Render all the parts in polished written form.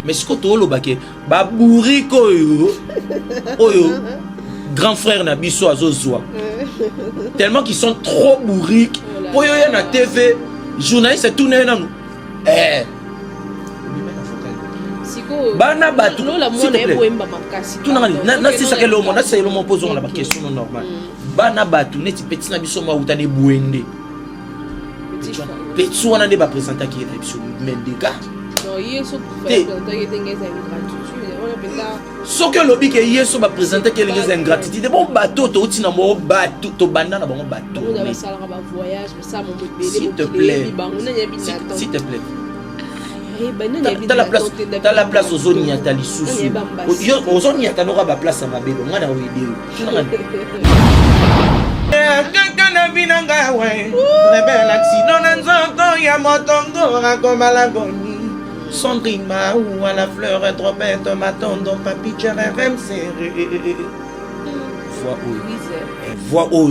Mais ce que tu as ba bourrique oyo grand frère na biso azozwa. Tellement qu'ils sont trop bourriques. Pour yo na TV, journaliste tout né nan. Bana batu s'il te plaît. Tout na c'est ça que le monde, c'est le monde pose la question normale. Bana batu neti petit na biso ma utane buende. Petit wana ne ba présenter qui na biso mais des gars. Non, yeso pour faire présenter des ingratitude. On appelle ça. Ce que lobby que yeso ba présenter que les ingratitude. Bon bateau to utina mo bateau to banda na bon bateau. On va ça ba voyage, mais ça mon bébé. S'il te plaît. S'il te plaît. T'as la place aux zones y a ta lisusu. Aux zones y a ta n'aura pas place à ma bébé. On a oublié. Kakana binanga we. Rebel accident n'enzo ya motongo rakoma la goni. Sandrine ma ou à la fleur et trop bête m'attendons papi j'arrête serré. Voix où voix où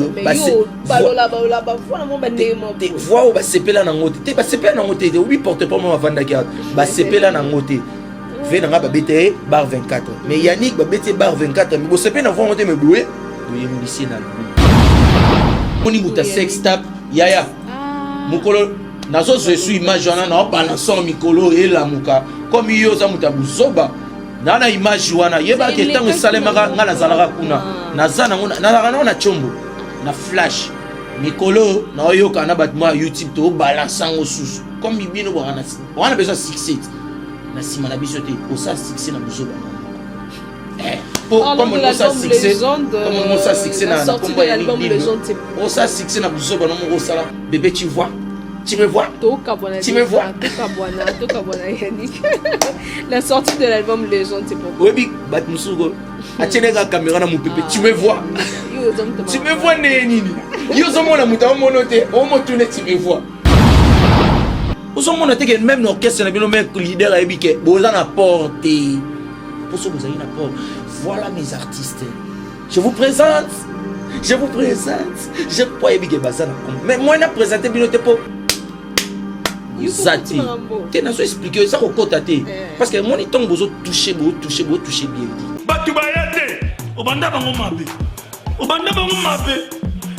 sepela na ngote te ba sepela na ngote oui porte pas moi vanda garde ba sepela na ngote ve na ba bete bar 24 mais Yannick ba bete bar 24 mais bo sepela na voix ngote me boué oui lycée na moni muta sex tap yaya mukolo nazo je suis image na balançant mikolo et la muka comme yo za muta buzoba nana image wana yeba ke tango salemaka ngala zalaka kuna nazana na chombo na flash mikolo na oyoka na batma YouTube to balançango susu comme bino wana besoin succès na sima na biso te ko ça succès na buzoba comme on ça succès comme on ça succès na combat ya on ça succès na buzoba no mo sala bébé tu vois. Tu me vois? Tu me vois? La sortie de l'album Légende, c'est pour oui, Batmusugo. Attenez caméra na mon pépé. Tu me vois? Tu me vois, Nénini? Yo sommes la mouta, on monote, on montourne, tu me vois. Nous sommes monote que même l'orchestre n'a pas le leader à Ebike. Vous en apportez. Pour ce que vous avez une apport. Voilà mes artistes. Je vous présente. Je vous présente. Je crois Ebike Bazana. Mais moi, je présenté Bilote pour. Zati. Tu n'as pas expliqué ça au côté. Parce que mon temps vous toucher bien. Batu bayate, obanda bango mabe. Obanda bango mabe.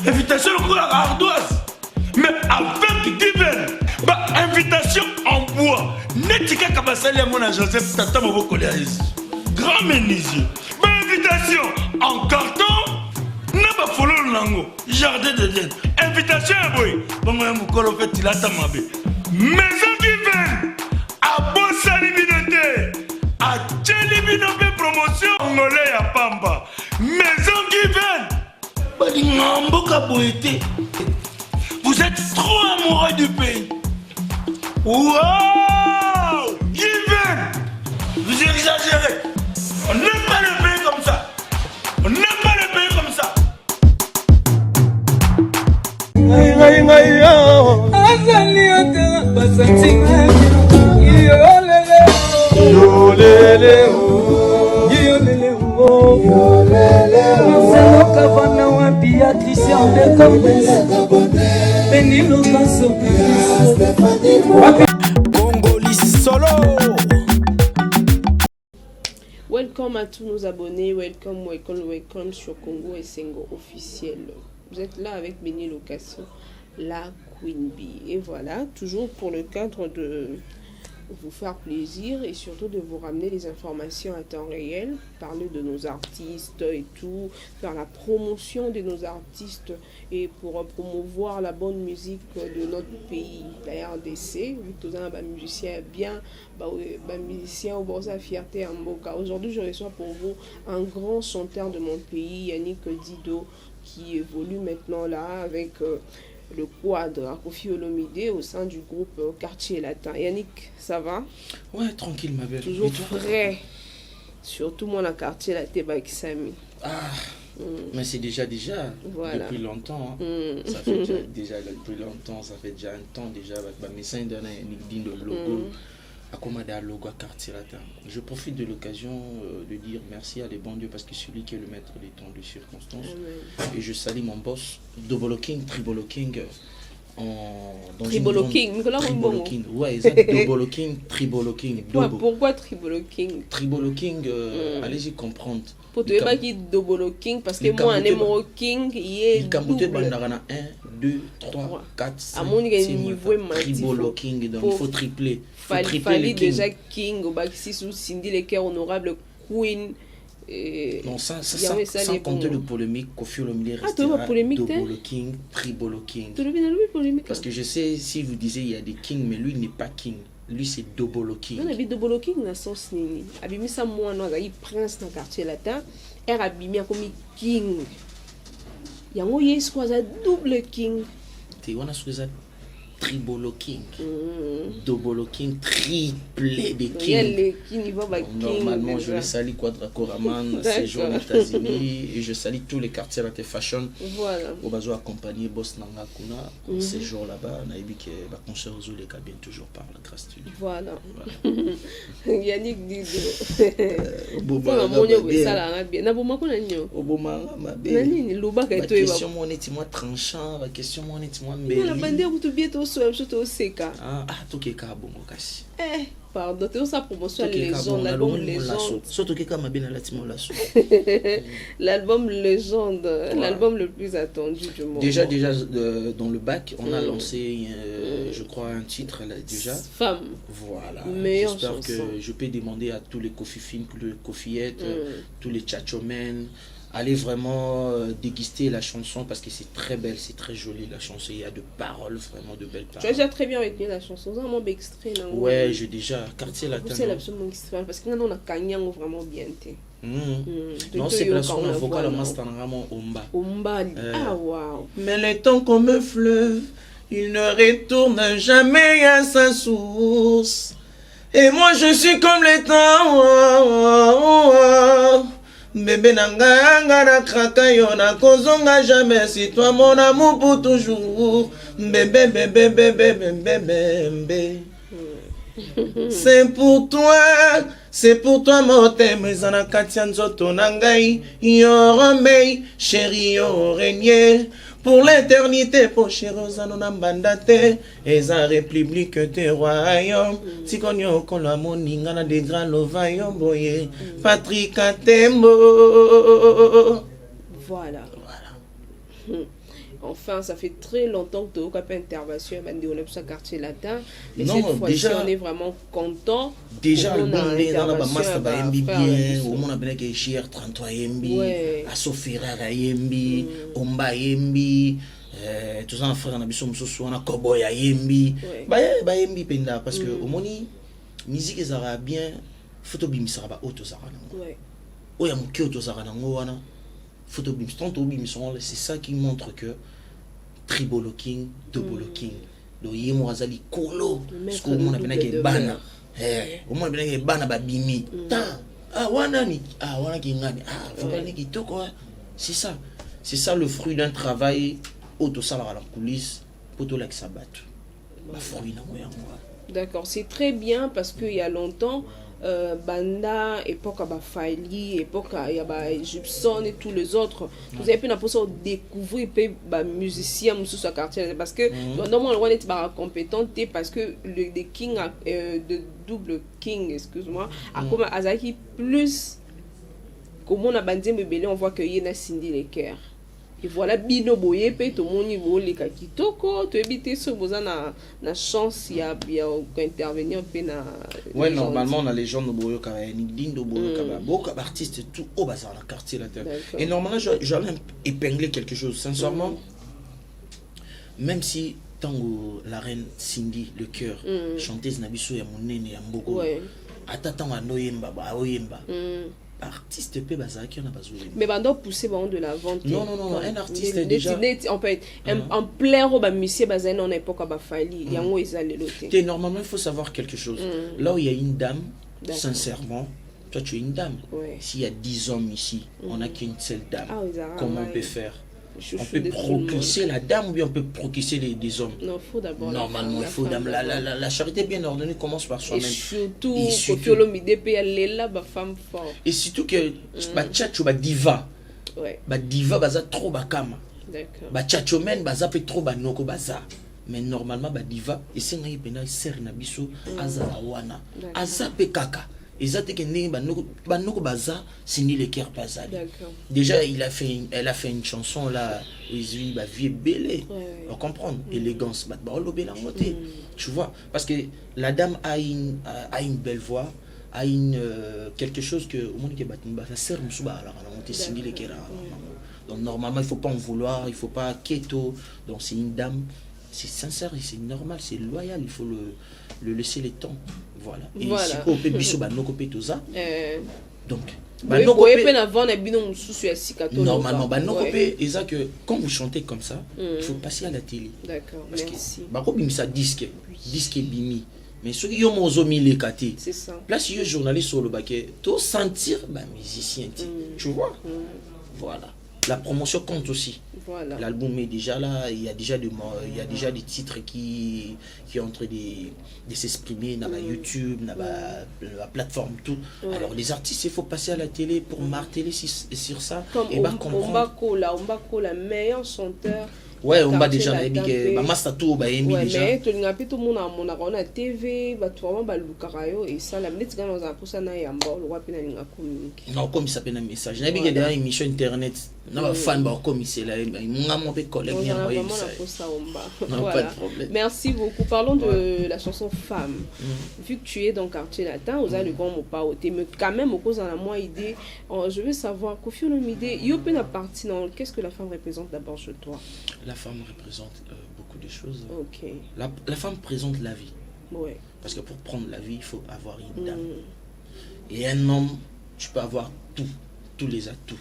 Invitation au la ardoise. Mais avec divin, ba invitation en bois. Netika kabasali mon Joseph Tata Moboko grand menuisier. Ba invitation en carton. Naba follow nango. Jardin de Dieu. Invitation boy. Bango ya mukolo fait tilata mabe. Maison Given à Bossalibinote à Tchelibinope promotion Ngolé à Pamba. Maison Given Badingamboka Boété. Vous êtes trop amoureux du pays. Wow Given vous exagérez. On n'aime pas le pays comme ça. On n'aime pas le pays comme ça. Welcome à tous nos abonnés, welcome sur Congo et Sengo officiel. Vous êtes là avec Béni Location, la Queen Bee. Et voilà, toujours pour le cadre de vous faire plaisir et surtout de vous ramener les informations à temps réel, parler de nos artistes et tout, faire la promotion de nos artistes et pour promouvoir la bonne musique de notre pays, la RDC. Vous avez un musicien bien, un musicien au bord de sa fierté en Mboka. Aujourd'hui, je reçois pour vous un grand chanteur de mon pays, Yannick Dido, qui évolue maintenant là avec le quadre à Kofi Olomide au sein du groupe Quartier Latin. Yannick, ça va? Ouais, tranquille ma belle. Toujours frais. Surtout moi, la Quartier Latin Bakisami. Ah, mais c'est déjà voilà. Depuis longtemps. Hein. Ça fait déjà depuis longtemps, ça fait déjà un temps déjà avec ma médecin d'un LinkedIn de logo. Accommodé logo à Quartier Latin. Je profite de l'occasion de dire merci à les bons dieux parce que c'est celui qui est le maître des temps de circonstances. Et je salue mon boss, Double King, Triple King, dans Tribolo King, Nicolas Tribolo Mbongo. King. Ouais, c'est Dobolo King, Tribolo King. Pourquoi Tribolo King? Tribolo King, allez-y comprendre. Pour te dire qui Dobolo King, parce que moi, un numéro King, il est double. 1, 2, 3, 4, 5, À mon 6, niveau, Tribolo King, donc il faut tripler. Fallait déjà King, au bac 6 ou Cindy les cœurs honorables, Queen. Non, sans compter le polémique, Kofi Olomide restera Dobolo King, Tribolo King. Parce que je sais, si vous disiez il y a des kings, mais lui n'est pas king. Lui c'est Dobolo King. Non, mais Dobolo King n'a sens nini. Abimi ça moi non, il prince dans quartier latin. Er abimi comme king. Yango yes quoi ça double king. Tu vois ça Tribolo King, Dobolo King, triplé de King. Normalement, je les salue Quadracoraman, séjour aux États-Unis, et je salue tous les quartiers de fashion. Voilà. Au besoin accompagner Boss Nanga Kuna, séjour là-bas, on a vu que ma consoeur Zoulé bien toujours par la grâce de Dieu. Voilà. Yannick dit Boba, bien. Na boma kuna nyo. Oboma, ma belle. Nani loba ka to eba. Question mon est-moi tranchant, la question mon est-moi mbeli. Na bande ku to bieto so to seka. Ah, toke ka bongo kasi. Pardon, tu as promotion Légende, l'album Légende. Surtout que comme bien la Timon Lasso. L'album Légende, l'album le plus attendu du monde. Déjà dans le bac, on a lancé, je crois, un titre là, déjà. Femme. Voilà. J'espère que je peux demander à tous les Kofifines, tous les Kofiettes, tous les Tchatchomen, allez vraiment déguster la chanson parce que c'est très belle, c'est très joli la chanson. Il y a de paroles, vraiment de belles paroles. Tu as déjà très bien retenu la chanson, c'est vraiment extrait. Ouais, j'ai déjà quartier latin. C'est absolument extrait parce que nous on a Kanyang vraiment bien été. Non, c'est parce qu'on a vocal à Mastan vraiment Omba. Omba, ah waouh. Mais le temps comme un fleuve, il ne retourne jamais à sa source. Et moi je suis comme le temps. Bébé nanga na kraka yo na kozonga jamais si toi mon amour pour toujours bébé bébé bébé bébé bébé c'est pour toi mon thème zana katia nzoto nangai yo remei chéri yo régné pour l'éternité pour chérosa non ambandate eza république te royaume tikonyo kola moninga na des grands lovayo boye Patrick Atembo. Voilà. Enfin, ça fait très longtemps que tu as pas intervention à ce quartier latin. Mais non, cette fois-ci, on est vraiment content. Déjà, le bon dans la master ba MB bien, au monde a bien que cher 33 MB, à Sofira MB, Omba MB, tous en frère na biso mususu na Cowboy MB. Ba MB penda parce que au moni musique ezara bien, photo bimisa ba auto zara na. Ouais. Oya muki auto zara na ngwana. Photo bim tonto bim c'est ça qui montre que Tribolo King, Dobolo King. Do yemo azali kolo, parce que on a bien que bana. Au moins bien que bana ba bimi. Wana ki ngani. Fokani ki toko. C'est ça. C'est ça le fruit d'un travail auto sala la coulisse pour to like sabat. Ba fruit na moya moi. D'accord, c'est très bien parce qu'il y a longtemps Banda, époque à Faili, époque à Gibson et tous les autres, vous avez pu découvrir les musiciens sur ce quartier parce que normalement on est compétent parce que le King de double King, excuse-moi, a comme Azaki plus comme on a bandé Mbele, on voit que y a Cindy les cœurs. Et voilà bino boye pe to mon niveau les kakitoko to éviter ce besoin na chance il y a intervenir pe na. Ouais, normalement on a les gens de boyo ka ni dindo boyo ka beaucoup d'artistes tout au bazar dans le quartier là. Et normalement j'allais épingler quelque chose sincèrement. Même si tango la reine Cindy le cœur chanteuse nabiso ya monene ya mboko. Ata tango anoyemba ba oyemba. Artiste peut bazar qui on a besoin. Mais bando pousser de la vente. Non, un artiste déjà on peut en plaire au monsieur bazar on époque ba fali yango ezale loté. Normalement il faut savoir quelque chose. Là où il y a une dame, sincèrement, toi tu es une dame. S'il y a 10 hommes ici, on n'a qu'une seule dame. Comment on peut faire? On peut propulser la dame ou bien on peut propulser des hommes. Non, faut d'abord. Normalement, il faut la charité bien ordonnée commence par soi-même. Et surtout, et surtout que tchatcho ba diva. Ba diva baza trop bakama. D'accord. Ba tchatcho men baza pe trop banoko baza. mais normalement ba diva et c'est ngai pena ser na biso azala wana azape kaka ezate ke ndenge banoko baza sini le cœur bazali. Déjà elle a fait une chanson là oui ba vie belé on comprend élégance ba lobela ngote tu vois parce que la dame a une belle voix a une quelque chose que au monde qui batimba ça sert musuba la monter sini le cœur. Donc normalement il faut pas en vouloir, il faut pas keto. Donc c'est une dame, c'est sincère, c'est normal, c'est loyal, il faut le laisser le temps. Voilà. Et si on peut biso ba noko pe toza. Donc normalement ba noko pe eza que quand vous chantez comme ça, il faut passer à la télé. D'accord. Merci. Ba ko bimisa disque bimi. Mais ceux qui ont mozomi les kati. C'est ça. Place yo journaliste sur le baquet, to sentir ba musicien tu vois. Voilà. La promotion compte aussi. Voilà. L'album est déjà là, il y a déjà des titres qui sont en train de s'exprimer dans YouTube, dans la plateforme, tout. Alors les artistes, il faut passer à la télé pour marteler sur ça. Comme et Ombako, la meilleure chanteur. Ouais, on va déjà ba master tour ba yembi déjà. Mais to linga pito mona na TV, ba to vraiment ba lukarayo et ça la minute quand on a poussé na yamba le roi pina linga communiquer. Non, comme il s'appelle un message. Na bi que derrière émission internet, na ba fan ba comme c'est là, mon mon pe collègue ni envoyer ça. Non, pas de problème. Merci beaucoup. Parlons de la chanson Femme. Vu que tu es dans le quartier latin, vous avez le grand mot pas ôté, mais quand même au cause dans la moi idée, je veux savoir Koffi Olomide, yo pe na partie dans qu'est-ce que la femme représente d'abord chez toi? La femme représente beaucoup de choses. Ok. La femme présente la vie. Ouais. Parce que pour prendre la vie, il faut avoir une dame. Et un homme, tu peux avoir tous les atouts.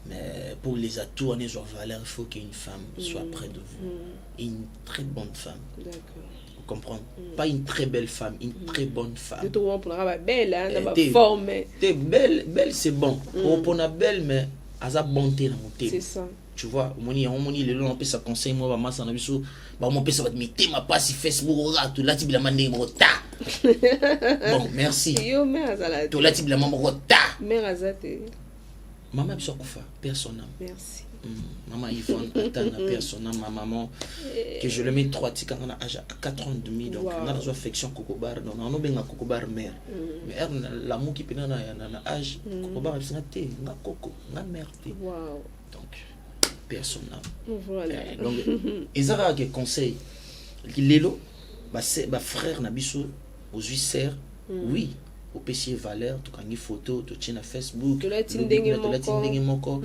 Mais pour les atouts, en ayant valeur, il faut qu'une femme soit près de vous. Une très bonne femme. D'accord. Vous comprenez? Pas une très belle femme, une très bonne femme. Tu te belle, hein, forme. T'es belle, c'est bon. On a belle, mais à sa bonté dans mon thé. C'est ça. Tu vois, on le long peut ça conseil moi ba massa na biso ba mon peut ça va mettre ma passe Facebook tout là tibila mandé mota. Bon, merci. Yo mère azala. Tout là tibila mota. Mère azate. Maman biso kufa personne. Merci. Maman Yvonne attend personne ma maman que je le mets 3 tika on a âge 4 ans et demi donc on a besoin affection cocobar donc on a benga cocobar mère. Mais l'amour qui pena na âge cocobar c'est té na coco na mère té. Wow. Donc personne. Voilà. Donc, ils ont des conseils. Lélo, ma frère Nabiso, aux huissières, oui, au PC Valère, tu as une photo, tu tiens à Facebook, tu l'as tindé moko.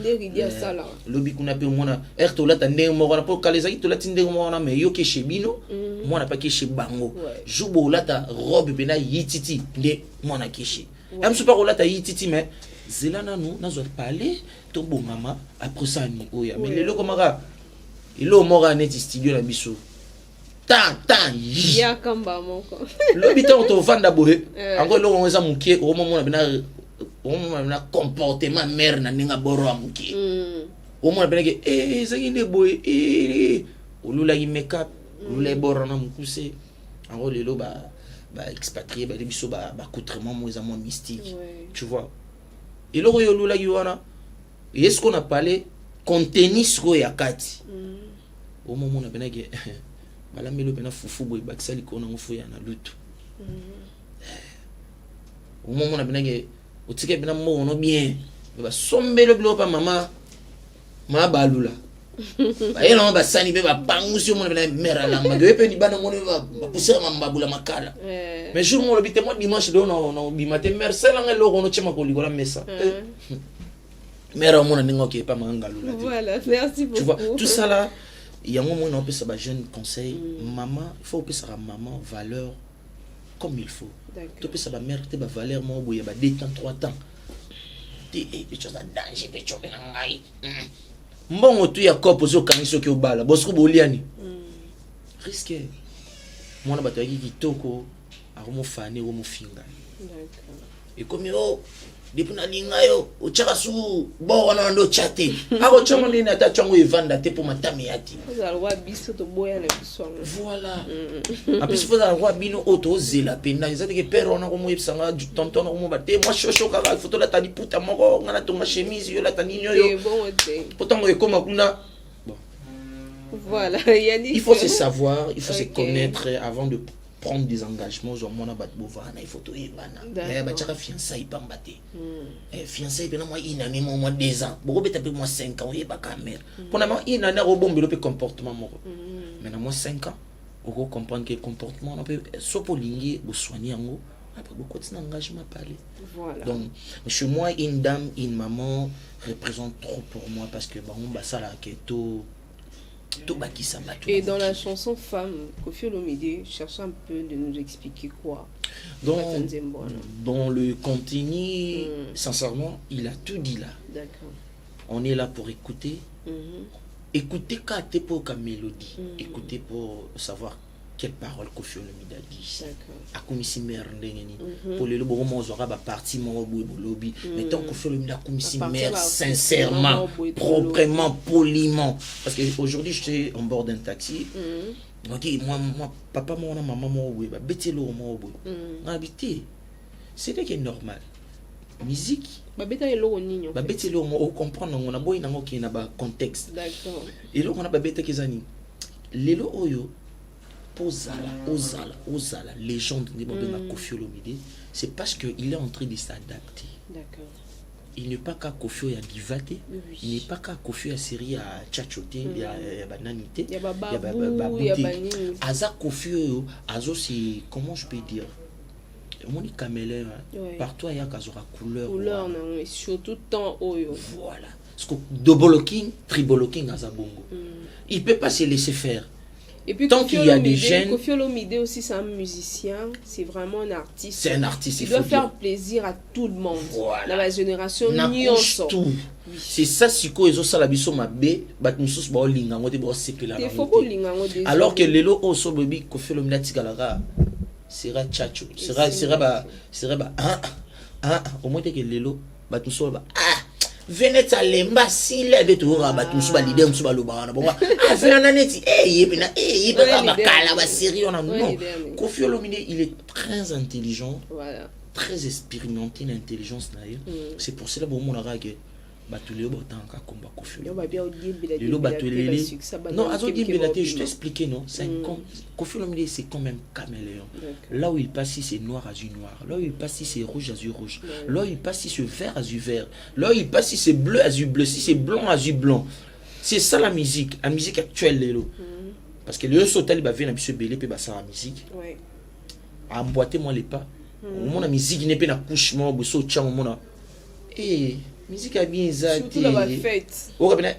Lobby qu'on appelle moi, tu l'as tindé moko, pour Kalezaki, tu l'as tindé moko, mais yo ke chez Bino, moi n'a pas que chez Bango. Joubo là ta robe pena yititi, de moi na keshi. Am super là ta yititi mais zelana nous n'a pas parlé. Tombo mama après ça ni oya mais lelo komaka ilo mora net studio na biso tan ya kamba moko lo bita to vanda bohe encore lo onza mukie o momo na comportement mère na ninga boro amukie o mo na beneke zangine bohe olula yi makeup olula boro na mukuse encore lelo ba expatrié ba biso ba accoutrement mo za mo mystique tu vois et lo yo olula yi wana. Et est-ce qu'on a parlé contenu sur yakati au moment où on a bien que madame melo pena fufu boy baksali ko na ngufu ya na lutu au moment où on a bien que otike pena mo ono bien ba sombelo bilo pa mama ma balula ba yela ba sani be ba pangusi o mo pena mera lamba de pe ni bana mo ba pousser ma mbabula makala mais jour mo lobite mo dimanche do no bimate mercel nga lo ono chema ko likola mesa. Voilà, merci beaucoup. Tu vois, tout ça là, il y a un moment où on peut savoir jeune conseil. Maman, il faut que ça maman valeur comme il faut. Tu peux savoir mère, tu vas valeur moi il y a des temps 3 ans. Tu es chose à danger, tu es ngai. Bon, tu y a quoi poser au caniso qui au bala. Bosco boliani. Risqué. Moi na bato qui toko, a romo fane romo finga. D'accord. Et comme yo depuis na lingayo ochaka su bo wana ndo chate ako chama ni na tachango evanda te pour matami yati za roi biso to boya na biso voilà apesi faut za roi bino auto zela penda ezate ke père ona ko mo yebsanga tonton ko mo bate moi chocho kaka photo la tani puta moko ngana to ma chemise yo la tani yo bon te pourtant ko ekoma kuna bon Voilà, Yannick. Il faut se savoir, il faut se Ok. connaître avant de prendre des engagements. Genre, mon abat bovana, il faut tout y bana. D'accord. Bah, tu as fiancé, pas mbaté. Fiancé, ben moi, il a mis moi 2 ans. Beaucoup peut-être moi 5 ans, il n'y a pas caméra. Pour moi, il a un rebond, le comportement. Maintenant, moi 5 ans, on peut comprendre que le comportement, on peut, soit pour ligner, pour soigner, après beaucoup d'engagement à parler. Voilà. Donc, chez moi, une dame, une maman représente trop pour moi parce que bon, bah ça là, que tout baki ça bat. Et dans la chanson Femme, Koffi Olomide cherche un peu de nous expliquer quoi. Donc, Batanzembo, non? dans le contenu, sincèrement, il a tout dit là. D'accord. On est là pour écouter. Mhm. Écouter quand t'es pour la mélodie. Écouter pour savoir quelle parole Koffi Olomide a dit. D'accord. Akumisi mère ndengeni. Pour le lobo mo zora ba parti mo boue bolobi. Mais tant Koffi Olomide akumisi À partir mère là, sincèrement, Boue proprement, poliment. Parce que aujourd'hui j'étais en bord d'un taxi. Ok, moi, papa, moi, maman, moi, oui, bah, bételo, moi, oui. Habité. C'était qui est normal. Musique. Babeta est l'eau au nid. Bah, bételo, moi, on comprend, on a beau, il y a un contexte. D'accord. Et là, on a babeta qui zani. Lelo oyo, Ozala, légende de Koffi Olomide, c'est parce qu'il est en train de s'adapter. D'accord. Il n'est pas qu'à Koffi à divater, Oui. il n'est pas qu'à Koffi à série à tchatchoter, il y a bananité, Il y a bababou, il y a banini. Aza Koffi, Azo c'est, comment je peux dire, mon caméléon, Ouais. partout il y a Kazora couleur. Couleur, non, et surtout temps oyo. Voilà. Parce que double king, triple king Aza Bongo. Il ne peut pas se laisser faire. Et puis, Tant Koffi qu'il y a des Olomide, jeunes- Koffi Olomide aussi, c'est un musicien, c'est vraiment un artiste. C'est un artiste, Il il doit faut faire dire. plaisir à tout le monde. Voilà. Dans la génération Nakouche nyonso. tout. C'est ça, si quoi ils ont ça la biso ma bé, bat nous tous ba linga ngote ba sepela. Il faut qu'on linga ngo des Alors que lelo o so baby Koffi Olomide tigalaga sera chacho, sera ba au moins que lelo bat nous so ba venez à lemba si la de tout bat nous so ba leader nous so ba loba na bon venez neti yebina ba kala ba série on a non. Koffi Olomide il est très intelligent. Voilà. Très expérimenté l'intelligence d'ailleurs. C'est pour cela que mon arague batulé autant qu'à combat Koffi Yo ba bien Olomide. bien Le batulé. Non, Azo Azo Diembelate, je t'ai expliqué non. C'est Koffi Olomide, c'est quand même caméléon. Là où il passe, c'est noir azur noir. Là où il passe, c'est rouge azur rouge. Là où il passe, c'est vert azur vert. Là où il passe, c'est bleu azur bleu. Si c'est blanc azur blanc. C'est ça la musique actuelle lélo. Parce que le sotal il va venir à belé pe ça la musique. Ouais. Emboîter moi les pas. Mon musique n'est pas na couche moi bo so tchang mon musique a bien ça. Surtout la fête. O ka bena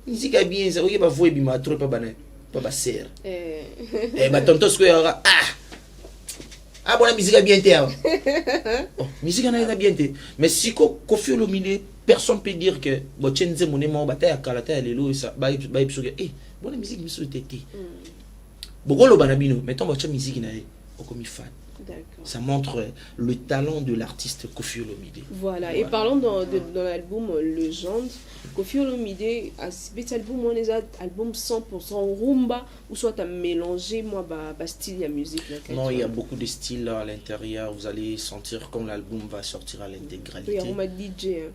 musique a bien ça. O ba voix bima trop pas bana. Pas ba ser. Ba tonton ce que bon la musique a bien été. Oh, musique a bien été. Mais si Koffi Olomide, personne peut dire que bon tchenze mon mo ba ta kala ta lelo ça ba biso que bon la musique miso tété. Beaucoup lo bana bino, mettons ba musique na o comme fan. D'accord. Ça montre le talent de l'artiste Koffi Olomide. Voilà. Et parlons dans l'album Legende, Koffi Olomide a cet album, on les a album 100% rumba ou soit à mélanger moi style la musique là. Non, il y a beaucoup de styles là à l'intérieur. Vous allez sentir quand l'album va sortir à l'intégralité. Il y a rumba DJ.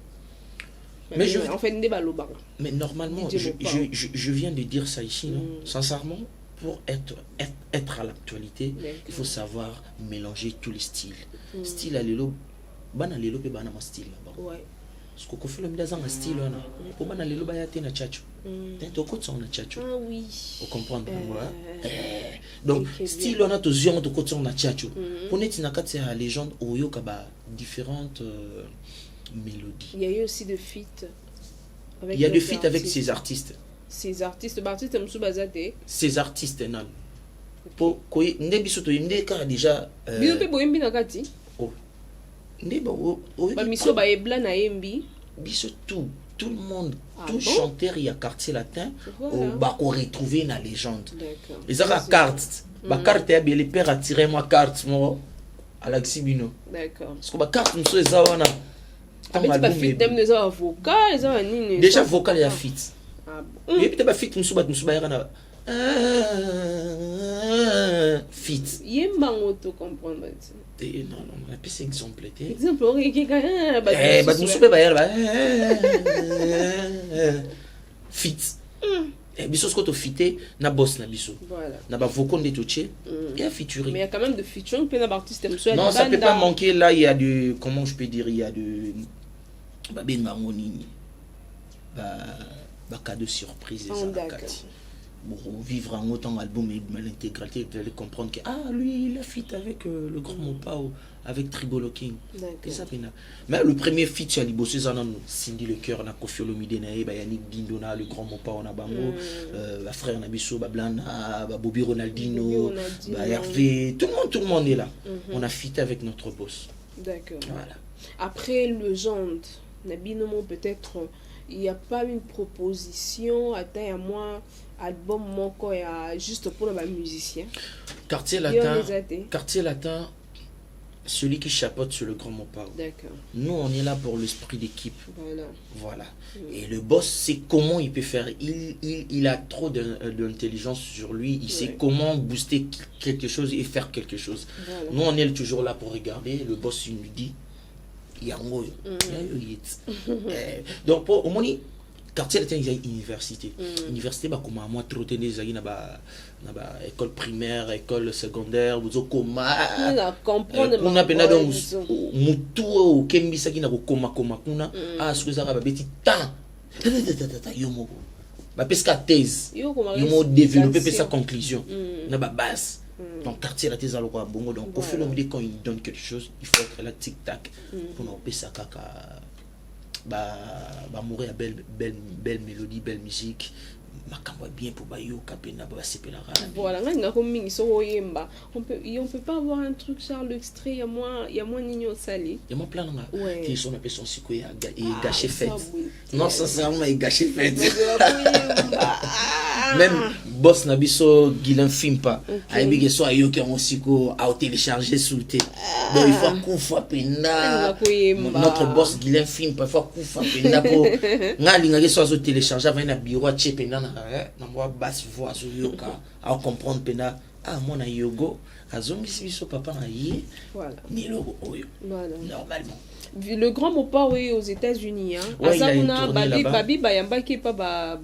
Mais je en fait des balles mais normalement, je viens de dire ça ici, non? Sincèrement, pour être à l'actualité, il faut savoir mélanger tous les styles. Style à l'élo, bana l'élo pe bana ma style là-bas. Ouais. Parce que Koffi Olomide a un style là. Pour bana l'élo ba ya te na chacho. T'es au côté on a chacho. Ah oui. Vous comprenez donc style on a tous yeux on au côté on a chacho. Pour net na kati ya légende oyo kaba différentes mélodies. Il y a eu aussi de feats. Il y a des feats avec ces artistes. Ces artistes Moussou Bazate. Ces artistes non. Pour quoi ndé bisoto ndé ka déjà Biso pe boyembi na kati. Oh. Ndé ba miso ba ebla na yembi. Biso tout le monde, tout bon? chanteur il y a quartier latin Voilà. bah qu'on retrouver na légende. D'accord. Ils ont la carte. Ma carte est bien les pères attirer moi carte moi à l'Axibino. D'accord. Parce que ma carte nous sommes ça on a. Avec tu fit dem les avocats, les avocats. Déjà vocal il y a fit. Ah bon. Et puis tu fit nous sommes na fit. Yemba ngoto comprendre. Non, on a plus exemple. Exemple, on est quelqu'un bah nous sommes ba fit. biso ce que fité na boss na biso Voilà. na ba voko de touché et à featuring. Mais il y a quand même de featuring plein d'artistes. Non, ça peut pas manquer. Là, il y a de, comment je peux dire, il y a de, ben ngangoni, cas de surprise. Pour vivre en autant album et l'intégralité, vous allez comprendre que lui il a feat avec le grand Mopao, avec Tribolo King. Mais le premier feat chez Alibossé Cindy Le Cœur, na Koffi Olomide na Yannick Dindona, le grand Mopao na bango, la frère Nabiso, Blana, Bobby Ronaldinho, Hervé, tout le monde est là. On a feat avec notre boss. D'accord. Voilà. Après Legende, Nabinomo peut-être il n'y a pas une proposition à moi album moko ya juste pour les musiciens. Quartier Latin, celui qui chapeaute sur le grand Mopao. D'accord. Nous on est là pour l'esprit d'équipe. Voilà. Et le boss sait comment il peut faire. Il a trop d'intelligence sur lui. Il sait comment booster quelque chose et faire quelque chose. Voilà. Nous on est toujours là pour regarder. Le boss il nous dit donc pour au moins quartier Latin, il y a université. Université, bah, comme à moi, trop tenez, il y a école primaire, école secondaire, vous avez comme on a peine donc mutu au kembi ça qui n'a pas comme ce que ça va petit temps. Yomo, bah parce qu'à thèse, yomo développer sa conclusion, na ba base. Donc quartier Latin, ça le quoi bongo donc au fil du quand il donne quelque chose, il faut être là tic tac pour nous passer ça kaka. Mourir à belle mélodie, belle musique. Bien pour Bayo Kapena voilà, on peut pas avoir un truc Charles l'extrait, il y a moins Nino Sali. Il y a moins plein de qui sont appelés son psycho et gâché fête. Non, sincèrement, il gâché fête. Même boss Nabiso Guilain film pas. Aïe soit yo qui ont psycho à télécharger sous le thé. Donc il faut qu'on fois pena. Notre boss Guilain film pas faut qu'on fois pena pour ngalinga soit télécharger avant un bureau à pena na moi basse voix sur yoka à comprendre pena moi na yogo azongi biso papa na yé ni logo oyo normalement le grand Mopao aux États-Unis Babi Bayamba qui est pas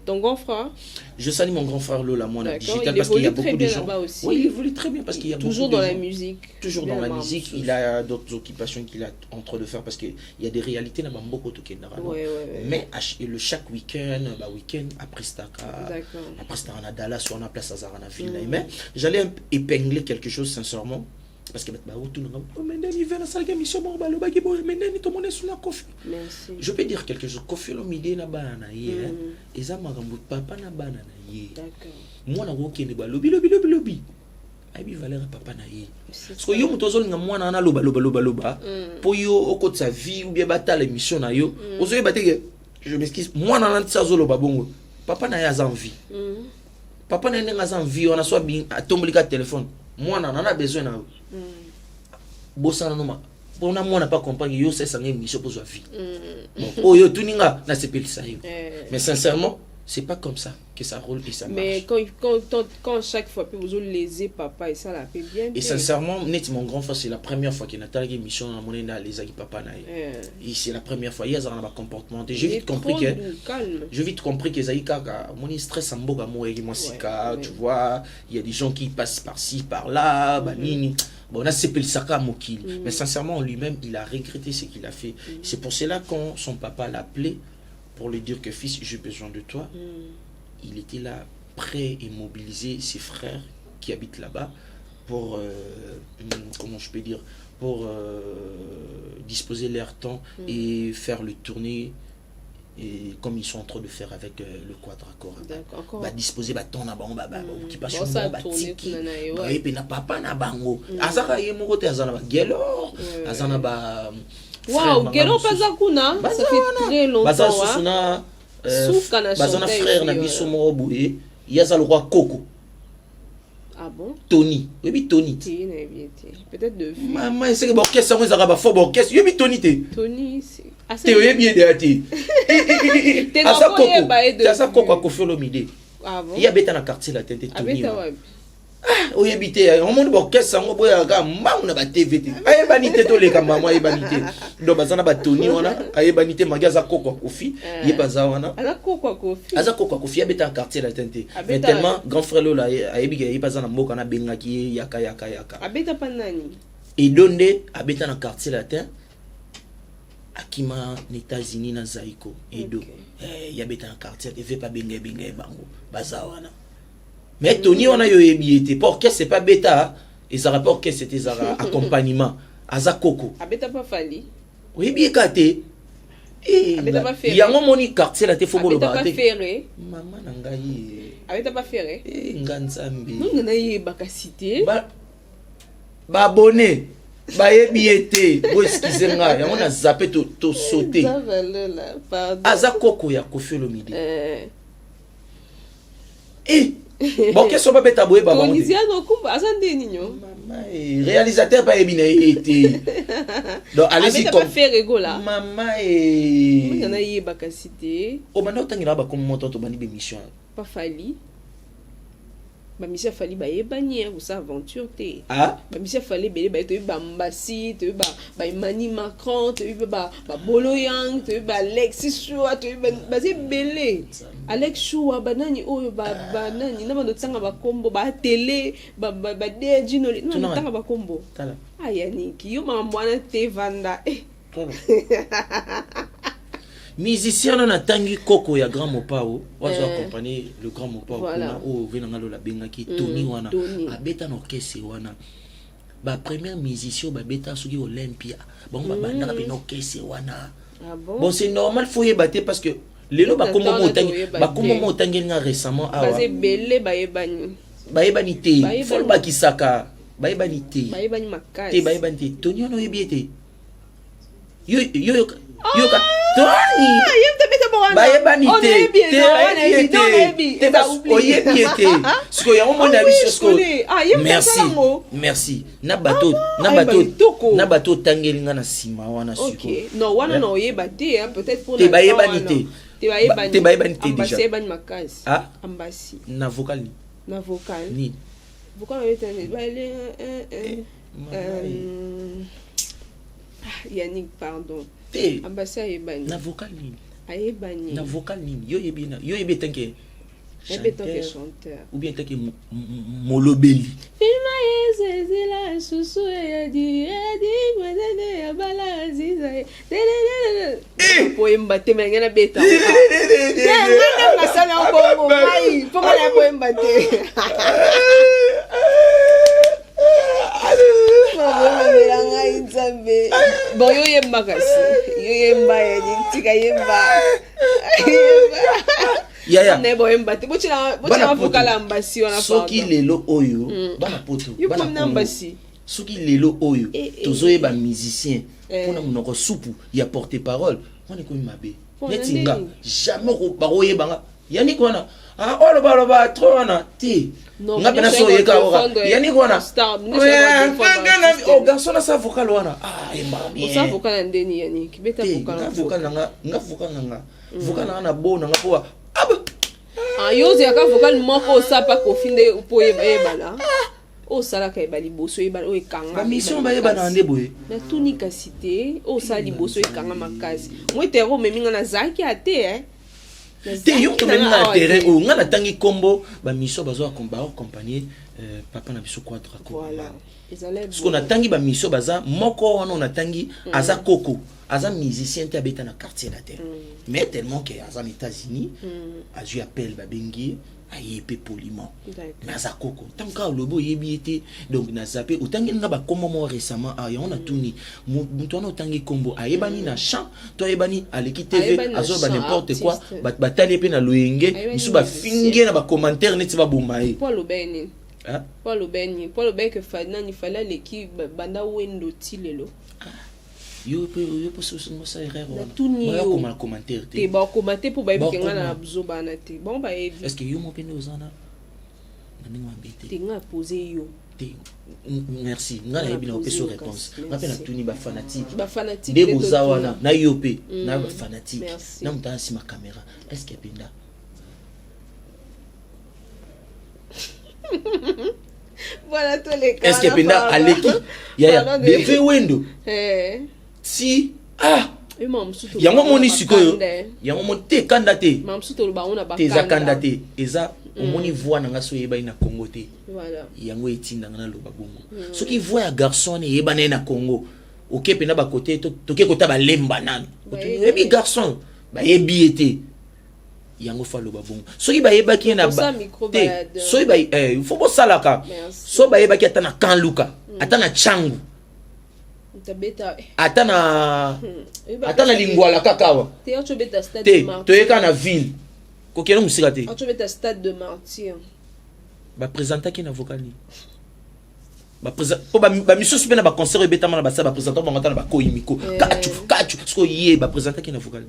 ton grand frère. Je salue mon grand frère Lola moi digital parce qu'il y a beaucoup de gens. Oui, il évolue très bien parce qu'il y a toujours dans la musique. Toujours dans la musique, il a d'autres occupations qu'il a en train de faire parce qu'il y a des réalités là beaucoup de mais chaque week-end après Staka à Dallas on a place à Zarana ville mais j'allais épingler quelque chose sincèrement. Parce que je peux dire quelque chose. Koffi Olomide na bana ye eza makambo papa na bana na ye. Moi na wokende ba lobi abi valeur papa na ye. Parce que yo mutozoli nga mwana na loba po yo okotsa vie ou bien batala émission na yo ozoye bateke je m'excuse moi na ntsa zolo ba bongo papa na ye a envie. Papa na nga a envie on a soit bien atombolika téléphone. Moi on a besoin na bossana noma on a moi n'a pas compris yo c'est ça émission pour sa vie oh yo tuninga na sepeli ça mais sincèrement c'est pas comme ça que ça roule et ça marche. Mais quand chaque fois vous lésez papa et ça la fait bien. Et sincèrement net mon grand frère c'est la première fois qu'il a telle émission à mon na les aki papa na et c'est la première fois il y a un comportement j'ai vite compris que Zaïka mon stress en boga moi et moi sika tu vois il y a des gens qui passent par-ci par-là banini on a sepeli saka mokil mais sincèrement lui-même il a regretté ce qu'il a fait. C'est pour cela quand son papa l'a appelé pour lui dire que fils j'ai besoin de toi. Il était là prêt et mobiliser ses frères qui habitent là-bas pour comment je peux dire pour disposer leur temps et faire le tournée et comme ils sont en train de faire avec le quadracore disposer temps na bango occupation batiki et puis na papa na bango azaka ye moko te azana ba gelo azana ba wow gelo pazakuna ça fait très longtemps bazana frère na biso moko boye yaza le roi Coco. Ah bon? Tony. Oui, Tony. Peut-être de vue. Maman, c'est que l'orchestre, on a fort orchestre. Oui, Tony. Tony, c'est. T'es bien déaté. T'as ça Coco à Koffi Olomide. Ah bon? Il y a bêta dans le quartier là, Tony. oyebite on monde bokesa ngo boya ka mbangu na ba TV te ayebani te to leka mama ayebani te do bazana ba Tony wana ayebani te magi aza koko kofi ye baza wana aza koko kofi abeta en quartier latin te mais tellement grand frère lola ayebi ke ye bazana mboka na bengaki yaka abeta panani et donde abeta na quartier latin akima na États-Unis na Zaiko edo yabeta na quartier et veut pas benga bango baza wana. Mais Tony on a yo ebiete pour que c'est pas bêta et ça rapport que c'était ça accompagnement aza koko abeta pas fali oui bien kate et il y a un moni quartier la te faut bolo ba ferré maman nangai abeta pas ferré nganzambi ngana ye bakasité ba abonné ba ebiete bo excusez moi ya on a zappé to sauter aza koko ya Koffi Olomide bon qu'est-ce qu'on va mettre à boire bah réalisateur pas éminé été donc allez-y comme faire rigola maman et on a eu bakasité oh maintenant tant qu'il a ba comme montant to bani émission pas fali ba mission fali ba ebani ou ça aventure té ah ba mission fali belé ba to ba mbasi to ba Emmanuel Macron to ba Boloyang to ba Alexis Choua to ba belé Alex Choua banani oyo banani na bando tsanga ba kombo ba télé ba DJ no tsanga ba kombo tala ayani ki yo mambwana te vanda musicien on a tangi koko ya grand mopao wazo accompagner le grand mopao kuna o venanga lo la benga ki Tony wana abeta na orchestre wana ba premier musicien ba beta soki Olympia bon ba banda pe na orchestre wana bon c'est normal faut y battre parce que lelo ba komo motangi nga récemment awa ba belé ba ebani te faut ba kisaka ba ebani te makasi te ba ebani te Tony ono yebiete yo ka Tony bayebani te oyebiete siko yango mona biso merci na bato tangelinga na sima wana siko no wana no oyeba te peut-être pour te bayebani te déjà bayebani makasi ah ambasi na vocal ni vocal Yannick pardon ambasi ayebani na vocal nini ayebani na vocal nini yo yebi tanke chanteur ou bien tanke molobeli filma yezela susu yadi ngwende ya bala aziza poemba te mengena beta ngana ngasala bongo mai ponga na poemba te bon yo yemba kasi yo yemba ya tika yemba ya ne bo yemba te bochina vokala mbasi wana soki lelo oyo bana poto bana mbasi soki lelo oyo tozoye ba musicien pona monoko supu ya porte parole on est comme mabe netinga jamais ba oyebanga yani kona ah oloba trop wana ti nga pena so yeka ora yani kona oh garçon sa vocal wana ah emami sa vocal ndeni yani kibeta vocal nga vocal na bona nga po ah yoze aka vocal moko sapa ko finde po ebala o sala ka ebali boso ebala o ekanga ba mission ba ebana nde boye na tunika cité o sali boso ekanga makasi moi tero meminga na zaki ate te yo to même na terrain o nga na tangi kombo ba mission bazo accompagner papa na biso quoi drako voilà parce qu'on a tangi ba mission baza moko wana on a tangi aza koko aza musicien te abeta na quartier la terre mais tellement que aza aux États-Unis a eu appel ba bengi ayepe poliment mais aza koko tant ka lobo yebiete donc na zappé otangi nga ba kombo mo récemment a on a tuni mutu wana otangi kombo ayebani na chant to ayebani aleki TV azo ba n'importe quoi ba tali pe na loyenge misu ba finge na ba commentaire neti ba bomaye Paul Obeni Paul Obeni que fana ni fala l'équipe banda wendo tilelo yo pe so ça erreur wana ko mal commentaire te ba commenter pour ba bikenga na bzo bana te bon ba evi est-ce que yo mo pene ozana na ninga mbete te nga poser yo te merci nga na ebina opeso réponse nga pe na tuni ba fanatique de bozawana na yo pe na ba fanatique na mutana si ma caméra est-ce que penda Voilà tous les cas. Est-ce que penda aleki ya beve wendo si yango moni sikoyo yango monte kanda te eza kanda te eza omoni voix nanga so yeba na Congo te yango etinda na loba bongo soki voix ya garçon ne yeba na Congo oke pena ba côté toke kota ba lemba nanu ebi garçon ba yebi ete yango fa loba bongo soki ba yeba ki na ba te soki ba il faut bosalaka so ba yeba ki ata na kanluka ata na changu ata na lingwala kakawa te toyeka na ville kokelo musika te stade de martyr ba présenter ki na vocali ba présenter po ba misosi pe na ba concert ebetama na ba sa ba présenter ba ngata na ba koyimiko kachu sko yé ba présenter ki na vocali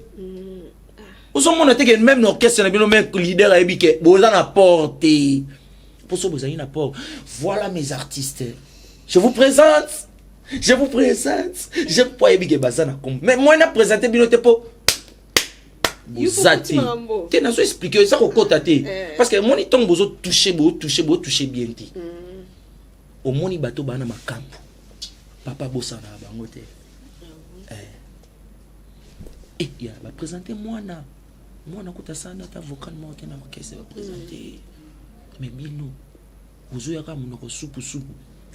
osomona te que même l'orchestre na bino même leader a ebike boza na porte pour so boza na porte. Voilà mes artistes, je vous présente. Je peux ebike bazana comme mais moi na présenter bino te po bozati te na so expliquer ça ko kota te parce que moni tong bozo toucher bien ti au moni bato bana makambo papa bossa na bango te ya ba présenter moi na kota sana ta vocal moi ke na orchestre ba présenter mais bino bozo ya ka monoko soupu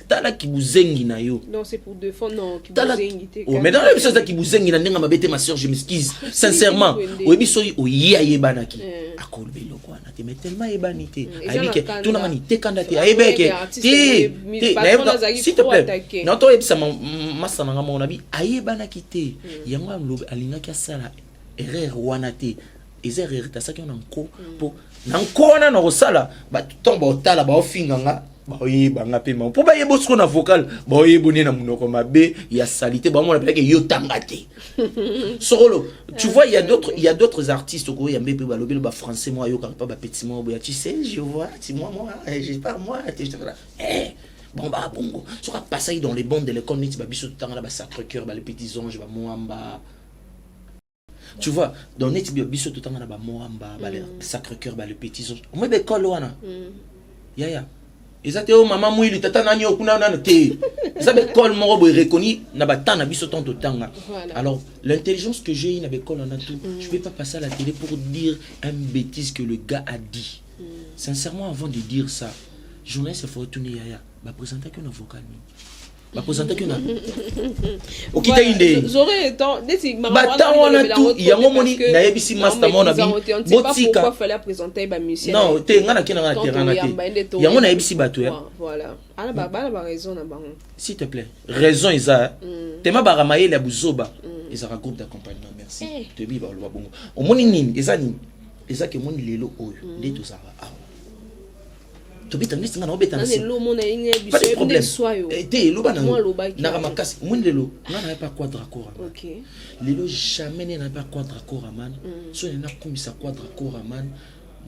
tala ki buzengi na yo non c'est pour défendre non ki buzengi te oh mais dans le sens ki buzengi na ndenga mabete ma sœur je m'excuse sincèrement oyebi so oya yebana ki akolbe lokwa na te mais tellement yebani te ayebike tout na mani te kanda te ayebeke te s'il te plaît non to yebisa masa na ngamo na bi ayebana ki te yango alinga ki asala erreur wana te erreur ta saki on nko po na nko na na kosala ba tomba otala ba ofinganga banga pe ma pour ba yebo ce qu'on a vocal ba yebo ni na munoko mabe ya salité ba mo na peke yo tangate solo tu vois il y a d'autres artistes ko ya mbebe ba lobelo ba français moi yo pas ba petit moi tu sais je vois tu moi je pas moi bon ba bongo so ka passer dans les bandes de l'école ni ba biso tanga ba Sacré-Cœur ba les petits anges ba moamba tu vois dans net biso tanga ba moamba ba les Sacré-Cœur ba les petits anges moi be école wana ya ezate o mama mwili tata nani okuna nana te ça be col moko bo reconnu na batana biso tonto tanga. Alors l'intelligence que j'ai na be col en tout je vais pas passer à la télé pour dire une bêtise que le gars a dit. Sincèrement avant de dire ça journaliste faut retourner yaya ba présenter que na vocal ba présenter que na okita inde j'aurais temps desi mama wana tout yango moni na yebisi master mona bi botika pourquoi fallait présenter ba musicien non te ngana kina ngana teranga te yango na yebisi bato ya voilà ala ba raison na bango s'il te plaît raison isa tema ba ramaye la buzoba ezaka groupe d'accompagnement merci te bi ba lo bongo o moni nini eza ke moni lelo oyo ndeto za to beta nesi ngana obeta na si pas de problème te loba na ramakasi moni lelo ngana pas quadra-corps OK lelo jamais n'a pas quadra-corps man so na komisa quadra-corps man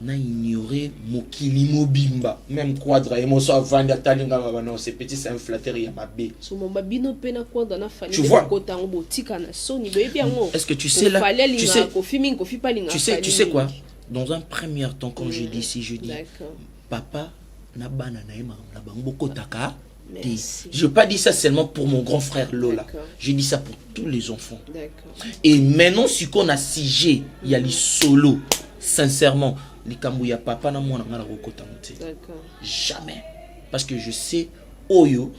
na ignorer mokili mobimba même quadra et moso avanda talinga non c'est petit c'est un flatteur ya mabe so mon babino pe na quadra na fani ko tango botika na soni bebi yango est-ce que tu sais là tu sais quoi dans un premier temps comme je dis si je dis papa na bana na ema na bango kotaka. Je n'ai pas dit ça seulement pour mon grand frère Lola. J'ai dit ça pour tous les enfants. Et maintenant, si on a sigé, il y a les solos. Sincèrement, les Kambouya papa na moi na rokota monte. Jamais. Parce que je sais, Oyo,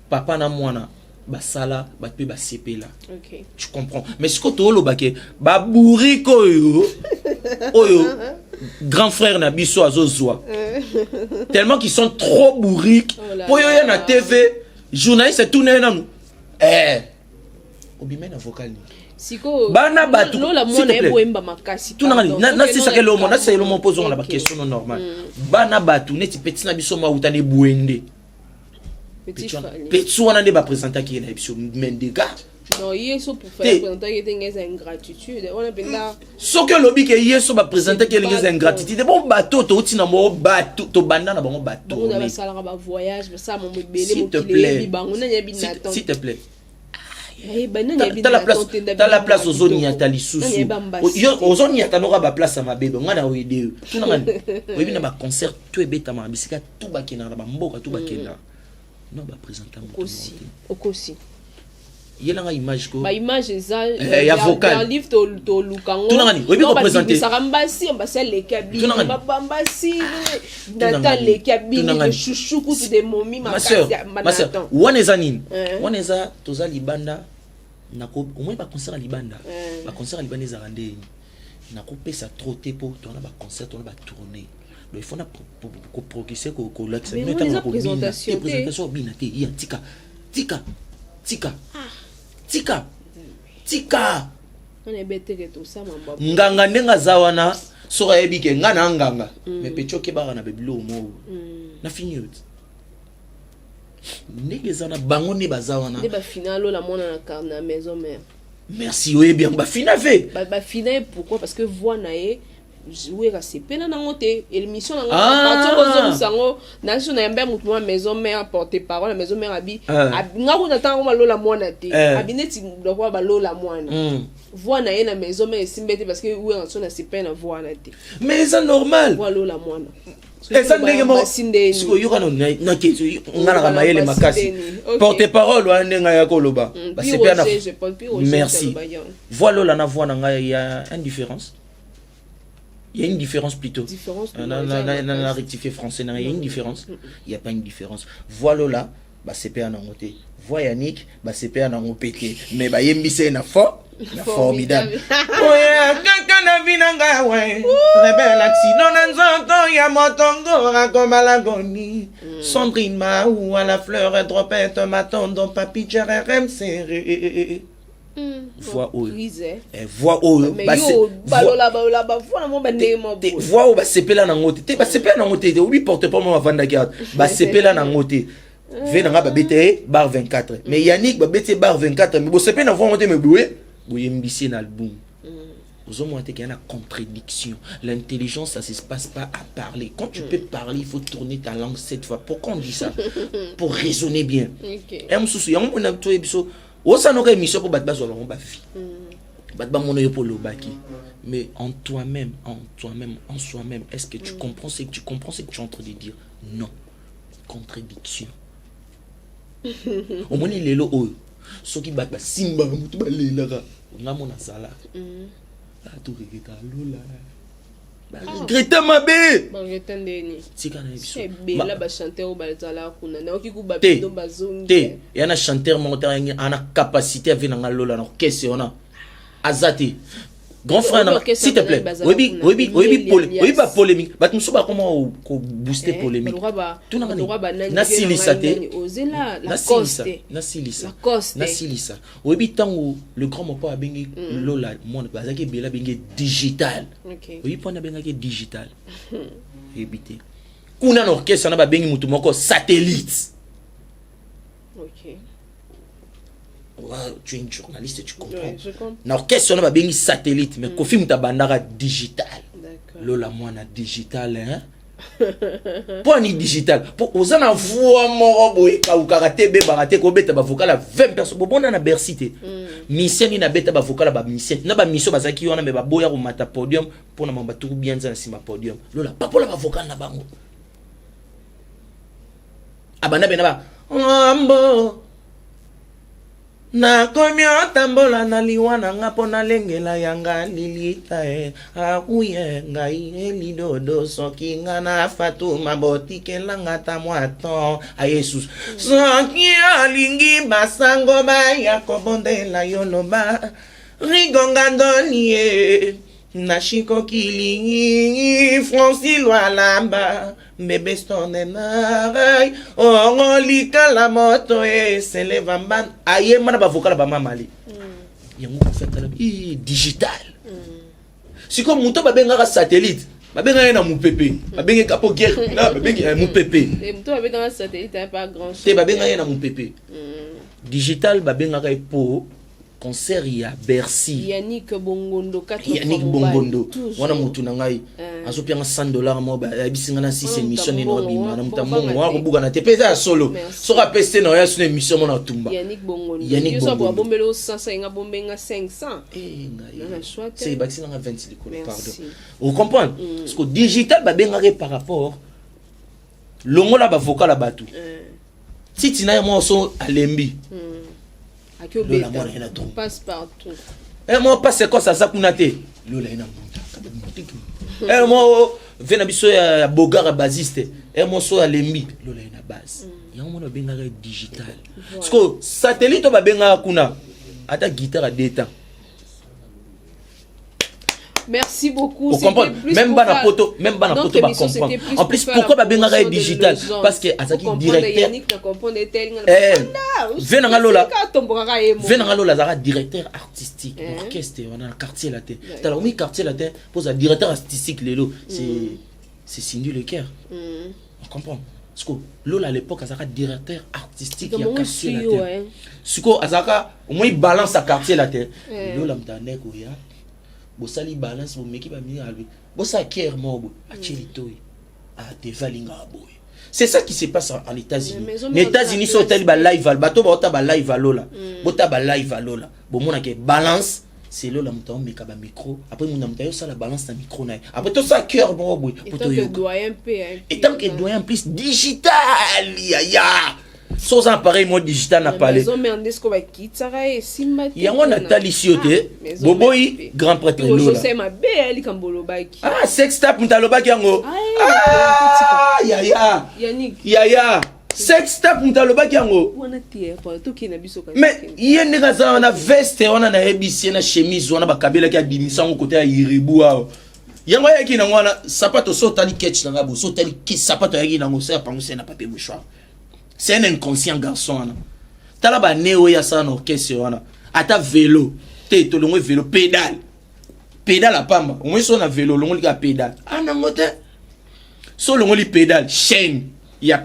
papa na moi na basala, batpe ba CP là. Tu comprends. Mais ce que tu as dit, ba bourriko Oyo, grand frère na biso azozwa. Tellement qu'ils sont trop bourriques. Pour y na TV, journaliste tout né nan. Obi mena vocal ni. Siko bana batu lola mona eboemba makasi. Tout na c'est ça que le monde, na c'est le monde posons la question normale. Bana batu neti petit na biso ma utane buende. Petit wana ne ba présenter qui na biso men des gars. Non, yeso pour faire présenter que des ingratitude. On appelle là. Ce que lobby que yeso ba présenter que des ingratitude. Bon bateau to tina mo bateau to banda na bango bateau. On va salara ba voyage, ça mon bébé s'il te plaît. S'il te plaît. T'as la place aux zones y a tali sous. Aux zones y a t'aura ba place à ma bébé. On a ouédé. Tout n'a pas. Oui, na ba concert tout est bête à ma bisika tout ba kena ba mboka tout ba kena. Non ba présenter mon aussi. Okosi. Il y a une image ko. Ba image ça. Il y a vocal. Livre to lukango. Tout n'a pas. Oui, ba présenter. Ça rambasi, on va faire les cabines. Ba bambasi. Nathan les cabines de chouchou tout des momies ma sœur. Wanezanine. Waneza toza libanda. Nako au moins ba concert à libanda. Ba concert à libanda za randé. Nako pesa trotter pour toi na ba concert, on ba tourner. Donc il faut na progresser ko l'accès. Mais on présentation binate ya tika. On est bête que tout ça mamba. Nganga ndenga zawana sora ebike ngana nganga. Mais pechoke ba na bebilo mo. Na fini yot. Negezana bangone bazawana. Ne ba finalo la mona na maison mère. Merci oui bien ba fina fait. Ba fina pourquoi parce que voix nae jouer à CP na ngote émission na partir aux sango na so na yamba mutu ma maison mère porter parole la maison mère abi ngako na tango malola mwana te abineti dokwa balola mwana voix nae na maison mère simbete parce que oui en so na CP na voix na te mais c'est normal balola mwana. Esa ndenge mo siko yuka no na keso ngana ka mayele makasi porte parole wa ndenga ya koloba ba CP na merci voilà la voix na nga il y a une différence. Il y a une différence plutôt. On a rectifié français, il y a une différence. Il n'y a pas une différence. Voilà là, bah c'est pas un angoté. Voilà Yannick, bah c'est pas un angopété. Mais bah yembissé na formidable. Ouais, quelqu'un na vinanga ouais. Rebelle accident n'enzo ya motongo rakoma l'agonie. Sandrine ma ou à la fleur et dropette m'attendant papi jerem serré. Voix haut voix haut balola voix mo bande mo voix haut ba sepela na ngote te ba sepela na ngote obi porte pas mo vanda carte ba sepela na ngote vena nga ba bete bar 24 mais Yannick ba bete bar 24 mais bo sepela na voix ngote me boué boyembisi na album aux hommes qu'il y a une contradiction. L'intelligence, ça ne se passe pas à parler. Quand tu peux parler, il faut tourner ta langue 7 fois. Pourquoi on dit ça? Pour raisonner bien. Ça n'aurait émission pour battre sur le bafi. Battre mon œil pour le baki. Mais en toi-même, en soi-même, est-ce que tu comprends ce que tu comprends ce que tu es en train de dire? Non. Contradiction. Au moins il est là haut. Ceux qui battent simba mutu balela. On a mon asala. Ah tout regrette lola. Regrette ma bé. Regrette ndeni. Tika na biso. Bela ba chanteur au balzala kuna na oki ku ba pido bazongi. Te, ya na chanteur monteur ana capacité à venir na lola na kese ona. Azati. Grand frère, s'il te plaît. Oui, pas polémique. Bah, tu me sais pas comment booster polémique. Tout n'a pas Nasilisa. Oui, tant où le grand mon père a bien Lola, mon bazaki bela bien digital. Oui, pour na bien digital. Éviter. Kuna orchestre na ba bien mutu moko satellite. OK. Tu es une journaliste, tu comprends. L'orchestre, on a bien satellite, mais Kofi Moutabandara digital. Lola, moi, on a digital, hein. Pour ni digital. Pour aux en voix mon boy, ou karaté, baraté, ko beta ba vocal à 20 personnes. Bon, on a bercité. Mission ni na beta ba vocal ba mission. Na ba mission ba zaki on a me ba boya ko mata podium pour na mamba tout bien ça na sima podium. Lola, pas pour la ba vocal na bango. Abana bena ba. Ambo. Na komyo tambola na liwana ngapo na lengela yanga lilita akuye ngai elidodo soki ngana Fatuma botike langa tamwato a Jesus soki alingi basango ba ya kobondela yoloba rigonga ndoniye na shiko kilingi Francilo alamba bébé stone narai ongolika la moto se leva mban aye mana ba vocal ba mamali yango fait la digital si comme muto ba benga satellite ba benga na mu pepe ba benga kapo guerre na ba benga mu pepe muto ba benga satellite pas grand chose te ba benga na mu pepe digital ba benga ka po concert ya Bercy Yannick Bongondo Yannick Bongondo wana mutu na ngai azopianga $100 mo ba bisinga na 6 émission ni no bima na mutambo wa ko buka na te pesa solo so ka peste na ya sune émission mo na tumba Yannick Bongoni Yannick yo so Bongoni. bombelo 100 nga bombenga 500 ngai choix c'est baxi na 20 likolo pardon Merci. vous comprenez parce que digital ba benga par rapport longola ba vocal la batu si tina mo so alembi akio Lola, beta moi, il a tout. passe partout moi pas c'est quoi ça kuna te lola ina monta moi vena biso ya bogara basiste moi so alembi lola ina base yango mona benga digital parce que satellite ba benga kuna ata guitare à 2 temps. Merci beaucoup. Vous comprenez? Même pas la photo, même pas la photo va comprendre. En plus, pourquoi va bien digital? Parce que Azaki directeur. Venanga Lola. Venanga Lola Zara directeur artistique. Orchestre, on a un quartier latin. T'as la quartier latin pose un directeur artistique Lelo. C'est Cindy Lecaire. On comprend? Parce que Lola à l'époque Azaka directeur artistique il y a quartier latin. Suko Azaka au moins il balance sa quartier latin. Lola m'tane koya. Bosali balance bo meki ba mi albi bosa kier mobo acheli toy a te valinga boy. C'est ça qui se passe en États-Unis. Les États-Unis sont tels ba live al bato ba ba live alola bota ba live alola bo mona ke balance c'est là m'ta meka ba micro après mon m'ta yo ça la balance na micro na après tout ça cœur bon boy pour to yo et tant que doyen plus digital ya sans appareil mode digital na parler il y a un Nathalie Sioté boboy grand prêtre Lola ah sex tap mtalobaki yango ah ya sex tap mtalobaki yango mais yende kaza na veste on na ebisi na chemise on ba kabela ki abimisa ngo côté ya iribu ao yango yaki na ngwana sapato so tali ketch na ngabo so tali ki sapato yaki na ngo ça pango na papier mouchoir. C'est un inconscient garçon. Talaba néo ya sa orchestre wana. Ata vélo, te to longo vélo pédale. Pédale à pamba. Au moins son a vélo longo li ka pédale. Ah nangote. So longo li pédale chaîne. Il y a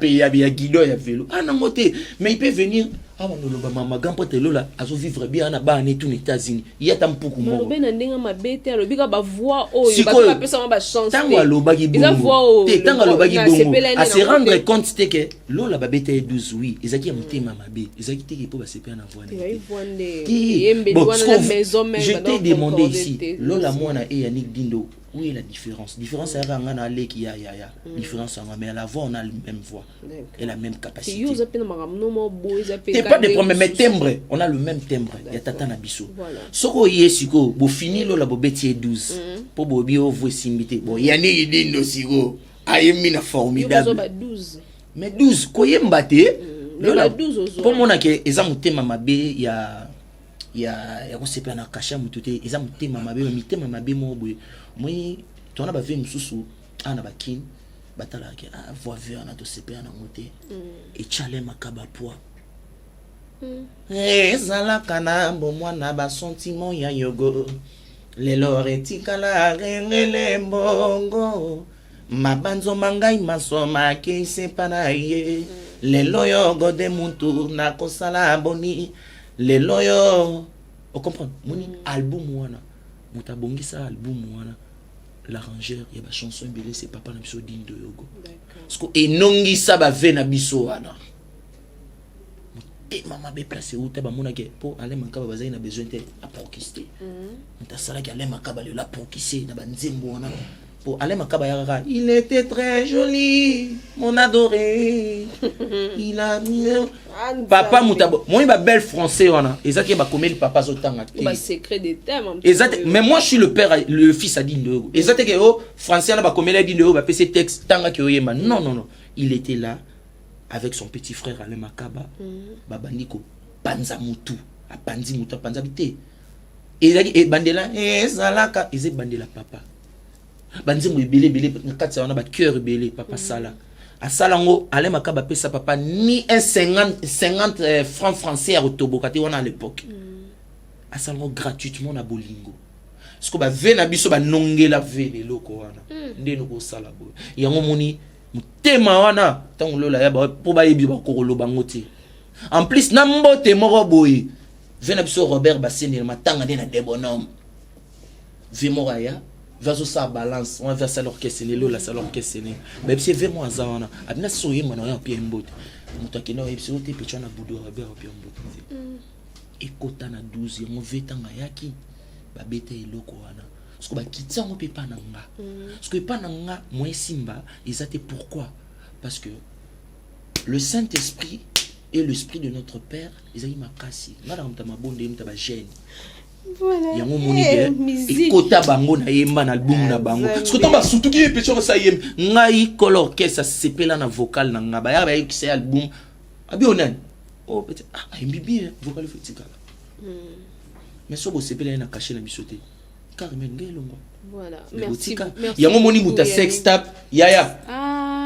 guidon ya vélo. Ah nangote. Mais il peut venir ah on loba mama gampo te lola azo vivre bien na ba ne tout États-Unis. Il y a tam pouku mo. Loba na ndenga mabete alobi ka ba voix oyo ba pesa ma chance. Tango aloba ki bongo. Te tango aloba ki bongo. À se rendre compte te que lola ba bete 12 oui. Ezaki mutema mabe. Ezaki te po ba sepe na voix. Je t'ai demandé ici lola mwana e Yannick Dindo. Où est la différence? Différence c'est ranga na le ki ya. Différence mais à la voix on a la même voix et la même capacité. C'est pas des problèmes mais timbre, on a le même timbre. Il y a tata na biso. Soko yesiko bo fini lo la bo beti 12. Po bo bi o voix simbité. Bon Yannick Dindo siko ayemi na formidable. Mais 12 ko yembate lola 12 pour mona ke eza mutema mabe ya ko sepa na kasha mutute eza mutema mabe mitema mabe mo boy. Moi tona ba ve msusu ana ba kin batala ke voix vers na to sepa na moté et chale makaba poa ezala kana bo mwana ba sentiment ya yogo lelo retikala rengele mbongo mabanzo mangai masoma ke sepa na ye lelo yogo de muntu na kosala boni lelo yo o comprendre moni album wana mutabongisa album wana l'arrangeur ya ba chanson belé c'est papa na biso Dindo Yogo parce que enongisa ba ve na biso wana et maman be placé où ta ba mona ke po ale makaba bazai na besoin te a prokister ta sala ki ale makaba le la prokiser na ba nzembo wana po ale makaba ya rara il était très joli mon adoré il a mis papa mutabo moi ba belle français wana ezaki ba komeli papa zotanga ba secret des thèmes exact mais moi je suis le père le fils à Dindo Yogo exact que oh français na ba komeli Dindo Yogo ba pc texte tanga ki oyema non il était là avec son petit frère Ale Makaba babandiko panza mutu a panzi mutu panza bité ezaki e bandela ezalaka eze bandela papa banzimbo ebele nakati wana ba cœur ebele papa sala asalango Ale Makaba pesa papa ni un 50 francs français à Otobokati wana à l'époque asalango gratuitement na bolingo parce que ba ve na biso ba nongela ve le loko wana ndeno ko sala bo yango moni mutema wana tango lola ya ba po ba yebi ba kokolo bango te en plus na mbote moko boye ve na biso Robert Basseni matanga na de bonhomme ve moraya vaso sa balance on va ça l'orchestre les là ça l'orchestre mais c'est vraiment azana abina soye mwana ya pia mbote mutaki na yebisi ote pe chana budo rabia pia mbote ekota na 12 on vetanga yaki ba bete eloko wana parce que ba kitsa on peut pas nanga parce que pas nanga moi simba ils étaient pourquoi parce que le Saint-Esprit et l'esprit de notre Père ils aiment makasi na ramta mabonde mtaba gêne. Voilà. Yango moni bien ekota bango na yemba na album na bango parce que tamba surtout qui pétion ça yem ngai color que ça sepela na vocal na ngaba ya ba yekise album abi onan oh peut-être ah bibi vocal fetika mais so bo sepela na cacher na bisoté carrément ngelongo voilà merci yango moni muta sex tap yaya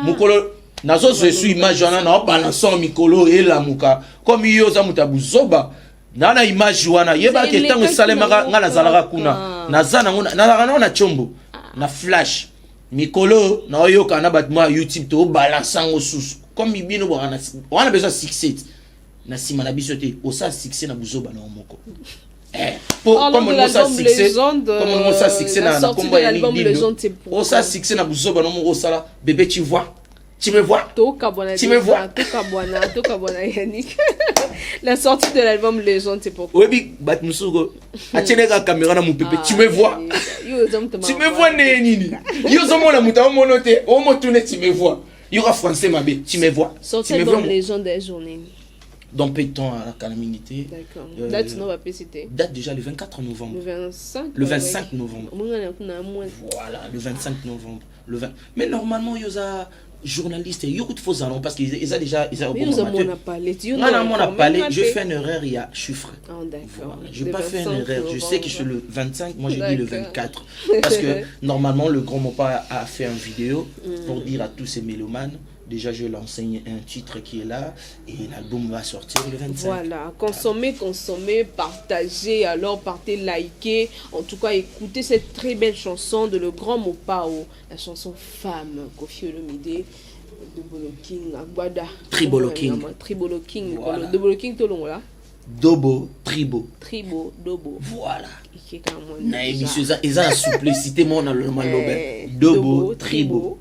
mukolo nazo je suis image na balançant mikolo et la muka comme yo za muta buzoba nana image wana yeba ke tango salemaka ngala zalaka kuna nazana ngona na chombo na flash mikolo na oyoka na batma YouTube to balançango sous comme ibino bwana wana besoin succès na sima na bisoté o sa succès na buzoba na moko comme on ça succès comme on ça succès na combo ya lindo o sa succès na buzoba na moko sala bébé tu vois. Tu me vois? Tu me vois? Yannick. La sortie de l'album Légende, c'est pourquoi. Oui, bat musugo. Atiene ka caméra na mon pépé. Tu me vois? Tu me vois neni? Yo zomo la muta monote. O mo tourner tu me vois. Il y aura français ma bé. Tu me vois? Sortie de l'album Légende des journées. Dans peu de temps à la calamité. D'accord. Date non va c'était. Date déjà le 24 novembre. Le 25 novembre. Voilà, le 25 novembre. Le 20. Mais normalement yoza journaliste il y a de faux annonces parce qu'ils ont déjà ils ont parlé je fais une erreur il y a chiffre voilà. Je n'ai pas fait une erreur je sais que je suis le 25 moi j'ai dit le 24 parce que normalement le grand Mopa a fait une vidéo pour dire à tous ces mélomanes déjà je l'enseigne un titre qui est là et l'album va sortir le 25. Voilà, consommez, partagez, alors partez, likez, en tout cas écoutez cette très belle chanson de le grand Mopao, la chanson Femme, Koffi Olomide, Dobolo King, Agbada. Tribolo King. Tribolo King, voilà. Dobolo King tolongo là. Dobo, Tribo. Tribo, Dobo. Voilà. Na émission ça, ils ont simplicité mon dans le malobe. Dobo, Tribo.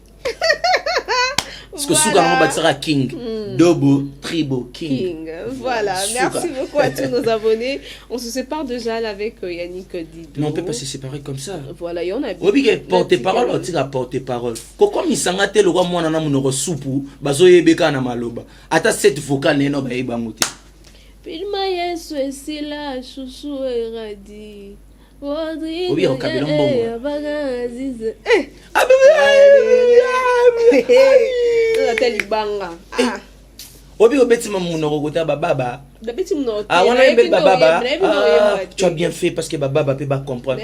Parce que souvent on bâtira King, Dobo, Tribo, King. Voilà, merci beaucoup à tous nos abonnés. On se sépare déjà avec Yannick Dido. Mais on peut pas se séparer comme ça. Voilà, il y en a. Oui, porte-parole, on tire à porte-parole. Comme il s'en a tel roi moi na mon soupu, bazo yebeka na maloba. Ata cette vocale ne no ba ibangote. Pilma yesu esila chouchou eradi. Oui, on kabila mbongo. Obi obeti mamunoko kota baba. Ah, on a un bel baba. Tu as bien fait parce que baba peut pas comprendre.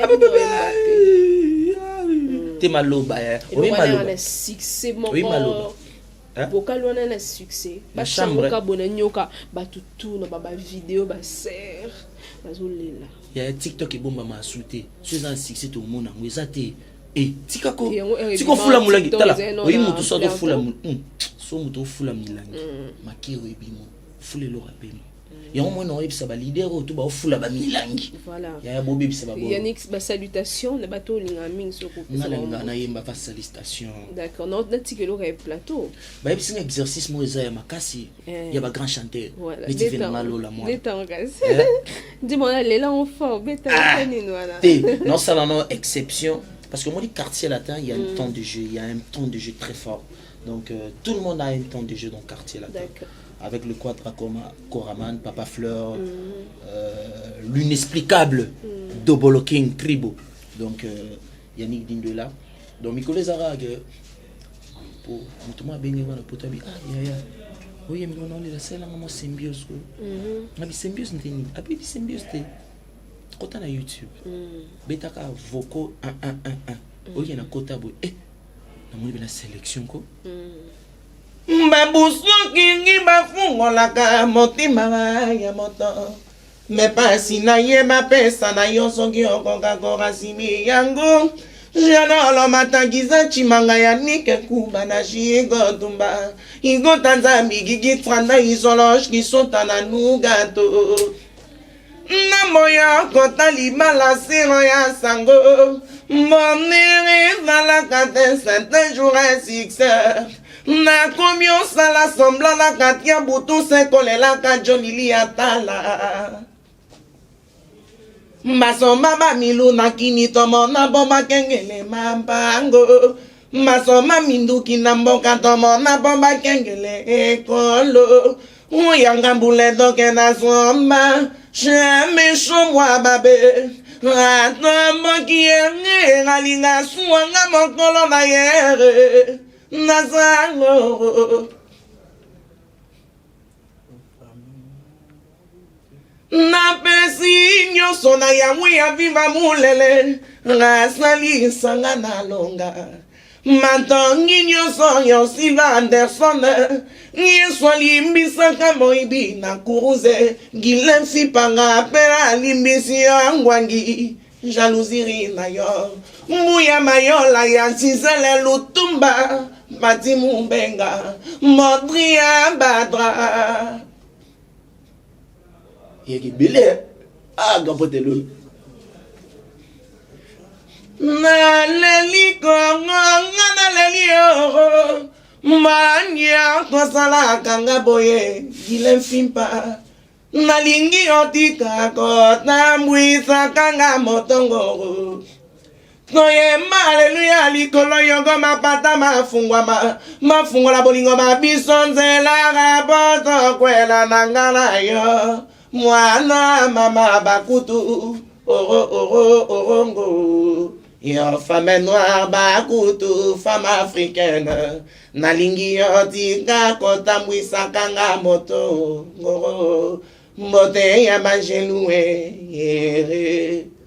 T'es maloba. Oui, maloba. Oui, maloba. Vocal on a un succès. Ba chambre ka bonanyoka ba tutu na baba vidéo ba ser. Bazolela. Il y a TikTok et bomba ma souté. C'est un succès tout le monde en wezate. Et tikako. Tiko fula mulangi tala. Oui, mutu so do fula mulangi. So mutu fula milangi. Makiro ebimo. Fule lo rapemo. Il y a un moment où il y a un leader qui va faire la milangi. Voilà. Il y a un bobé qui va faire. Yannick, salutation. Le bateau, il y a un ming sur le plateau. Il y a une salutation. D'accord. Non, on a dit que l'eau est plateau. Il y a un exercice, il y a un grand chanteur. Voilà. Dis-moi, les là, on fait. Non, ça n'a exception. Parce que moi, le quartier latin, il y a un temps de jeu. Il y a un temps de jeu très fort. Donc, tout le monde a un temps de jeu dans le quartier latin. D'accord. Avec le quadra Koraman, Papa Fleur, l'inexplicable Dobolo King, Tribo. Donc, Yannick Dindela. Donc, Mikole Zarag, pour moi, Benyamin, pour Tabi, oui, mais on a la seule symbiose. La symbiose, c'est symbiose. Quand on a YouTube, Betaka Voco 1111. Oui, il y a un quota. Eh, on a la sélection. Mbabusoki bafungolaka motima ya moto mepasi na ye mapesa na yo soki okoka korasimi yango jana matangiza chimanga ya nike kuba na shigo tumba igo tanzambi gigi tranda isolosh kisota na nugato Namoya kota limala siro ya sango. Monere la kate 7 jours et 6 heures. Na komyo sala semblant la katia butu se kole la kajolili atala. Masoma ba milu na kini tomo na bomba kengele mambango. Masoma mindu kinamboka tomo na bomba kengele ekolo. Uyanga mbule doke na somba. Sheme shomwa babe. Atomo kienge ngalinga suanga mokolo na yere. Nazalo. Na pesi nyoso na yamu ya viva mulele. Rasali sanga na longa. Matongi nyoso yo Silva Anderson. Nyeso limbisa kamo ibi na kuruze. Gilen fipanga pera limbisi angwangi. Jalousie na yo. Muya mayola ya cisele lutumba. Mati mumbenga. Modria badra. Yeki bile. Ah, gapote lolo. Na leli kongo na leli oro. Manya kosala kanga boye. Gilen fimpa. Na lingi otika kota mwisa kanga motongo. Noye haleluya likolo yongo mapata mafungwa la bolingo mabisonze la raboto kwela nangana yo. Mwana mama bakutu orongo. Yo femme noire bakutu femme africaine. Nalingi yotika kota mwisa kanga moto mote ya mangeloué.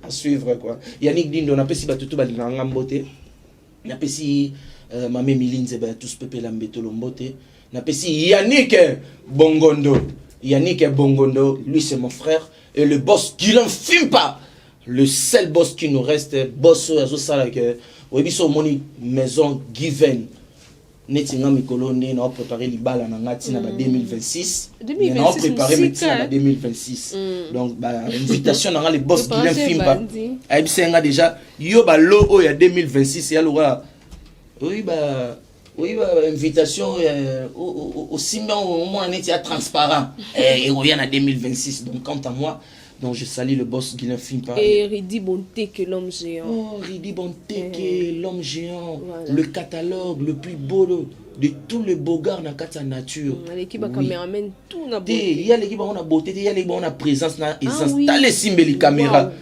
À suivre quoi. Yannick Dindo, on a pesi batutu balinganga mbote. Na pesi mame Milinze ba tous pepe lambeto lombote. Na pesi Yannick Bongondo. Yannick Bongondo, lui c'est mon frère et le boss qui n'en filme pas. Le seul boss qui nous reste, boss azo sala que webiso moni maison given. Netinga mikolo ne na préparer libala na ngati na 2026. On a préparé médecin 2026. Donc bah invitation na les boss qui n'en filme pas. Aïe senga déjà yo ba lo o ya 2026 ya lora. Oui bah invitation au Simon au moins on était transparent et revient à 2026. Donc quant à moi, donc je salue le boss qui ne filme pas. Et Ridi Bonté que l'homme géant. Oh, Ridi Bonté que l'homme géant. Voilà. Le catalogue le plus beau de tous les beaux gars dans la nature. L'équipe a caméraman tout na beauté. Il y a l'équipe on a beauté, il y a l'équipe on a présence na essence. T'as les simbeli caméra.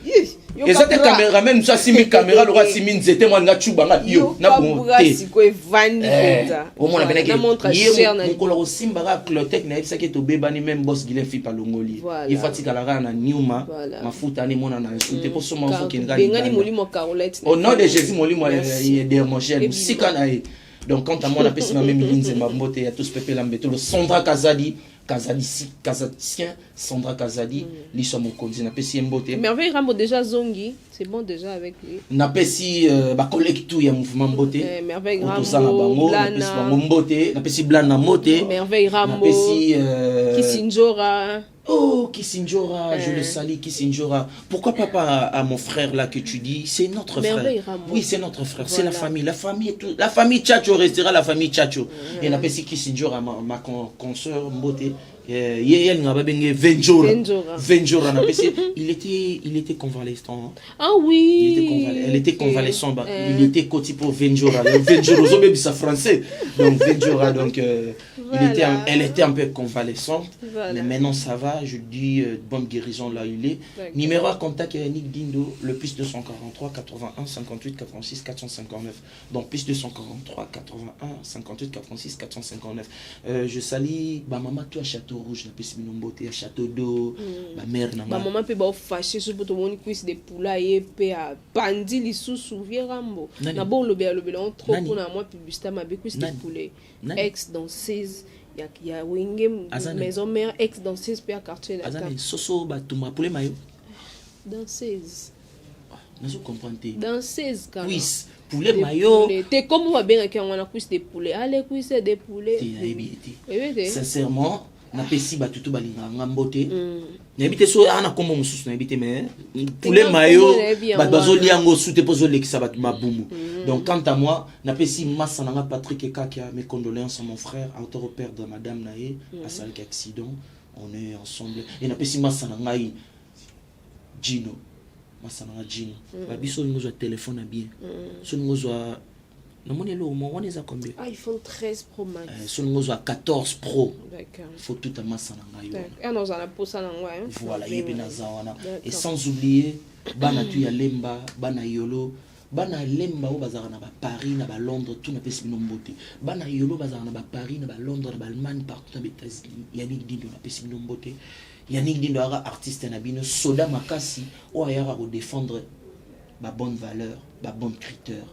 Et ça, tes caméramans, ça, si mes caméras, l'aura si mine, c'était moi, n'a tu banga, yo, n'a bonté. Au moins, on a bien que mon color simbara, clotec, n'a pas que tu bébani, même boss, il est fait par l'ongoli. Il faut que tu aies un niuma, ma foute, ani mon ana, insulté pour ce moment, qu'il gagne. Au nom de Jésus, mon lit, moi, il est derrière mon chien, si qu'on a. Donc, quand à moi, on a pris ma même ligne, c'est ma beauté, il y a tous pépé lambeto, le Sandra Kazadi. Kazadien, Sandra Kazadi, l'histoire mon conduit, n'a pas si beauté. Merveille Rambo déjà Zongi, c'est bon déjà avec lui. N'a pas si collecte tout, il y a mouvement beauté. Merveille Rambo, Blana, beauté, n'a pas si Blana moté. Merveille Rambo, Kisinjora. Oh, Kisinjora, je le salue, Kisinjora. Pourquoi papa à mon frère là que tu dis, c'est notre frère. Oui, c'est notre frère, c'est la famille. La famille Tchacho restera la famille Tchacho. Et n'a pas si Kisinjora, ma consoeur beauté. Venjora, il était convalescent. Ah oui. Elle était convalescente. Il était côté pour Venjora. Venjora, c'est français. Donc Venjora, donc elle était un peu convalescente. Mais maintenant ça va. Je dis bonne guérison là il est. Numéro à contact Yannick Dindo, le plus 243 81 58 86 459. Donc plus 243 81 58 86 459. Je salue maman toi Château Rouge, la peste minomboté à Château d'eau, ma mère n'a pas. Ma maman peut pas fâcher sur tout le monde cuisse des poulailles et à bandi les sous souviens Rambo. Na bon le on trop pour moi publicité ma cuisse des poulets. Ex danseuse, il y a Wingem maison mère ex danseuse puis à quartier là. Azane soso ba tuma poulet mayo. Danseuse. Nous comprenons. Danseuse quand. Oui. Poulet mayo. T'es comme on va bien quand on a cuisse des poulets. Allez cuisse des poulets. Sincèrement, na pesi batutu balinga mbote n'habite so ana kombo mususu n'habite mais pour les maillots bazolia ngo soute pozo lekisa bat mabumu. Donc quant à moi na pesi massa nanga Patrick et Kakia, mes condoléances à mon frère auteur père de madame nae à sale accident, on est ensemble et na pesi massa nanga Gino massa nanga Gino ba biso ngozo téléphone à bien so ngozo non, mon élo, on est à combien? iPhone 13 Pro Max. Son ngozo à 14 Pro. D'accord. Faut tout à masse en dans la pose en anglais. Voilà, il y a et sans oublier, bana tu ya lemba, bana yolo, bana lemba au bazar na ba Paris, na ba Londres, tout na pesi nombote. Bana yolo bazar na ba Paris, na ba Londres, na ba Allemagne, partout na États-Unis. Yannick Dindo na pesi nombote. Yannick Dindo ara artiste na bino soda makasi o ayara ko défendre ba bonne valeur, ba bon critère.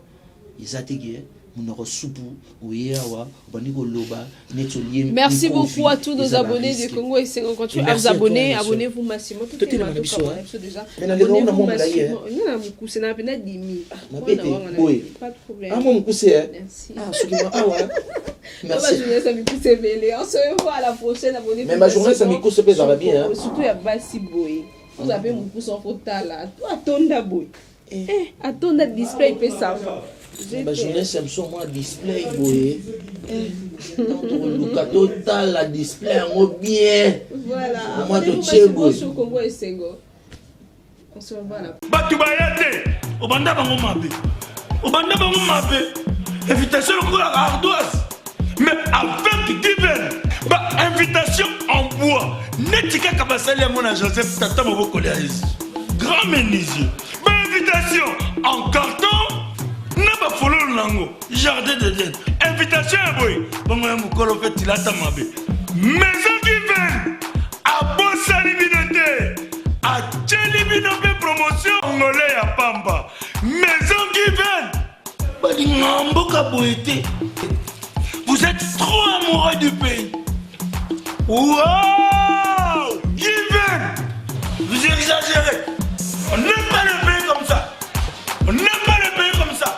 Merci beaucoup à tous nos abonnés de Congo et Sengo. Quand tu vous abonnez, abonnez-vous massivement. Tout est déjà. Abonnez-vous massivement. C'est un peu d'imi. Pas de problème. Merci. Merci. On se revoit à la prochaine. Abonnez-vous. Mais ma journée, ça me coûte, ça va bien. Surtout, il y a Bassi Boy. Vous avez mon pouce en photo là. Attends, Boy. Attends, le display peut savoir. Ma journée, c'est moi display, boy. Total, la display, on bien. Voilà. Moi, de Tchèque. Sur Congo et Sengo. On se revoit là. Batubayate, Obanda Bango Mabe. Obanda Bango Mabe. Invitation au la ardoise. Mais avec divers. Invitation en bois. Netika Kabasali à mon Joseph Tata Moboko grand menuisier. Invitation en carton. N'a pas follow lango. Jardin de Dieu. Invitation à boy. Bon, on m'a fait tilata mabe. Maison qui vient. À Bossa Libinoté. À Tchelibinoté promotion. Angolais à Pamba. Maison qui vient. Badingamboka boété. Vous êtes trop amoureux du pays. Wow! Given! Vous exagérez. On n'aime pas le pays comme ça. On n'aime pas le pays comme ça.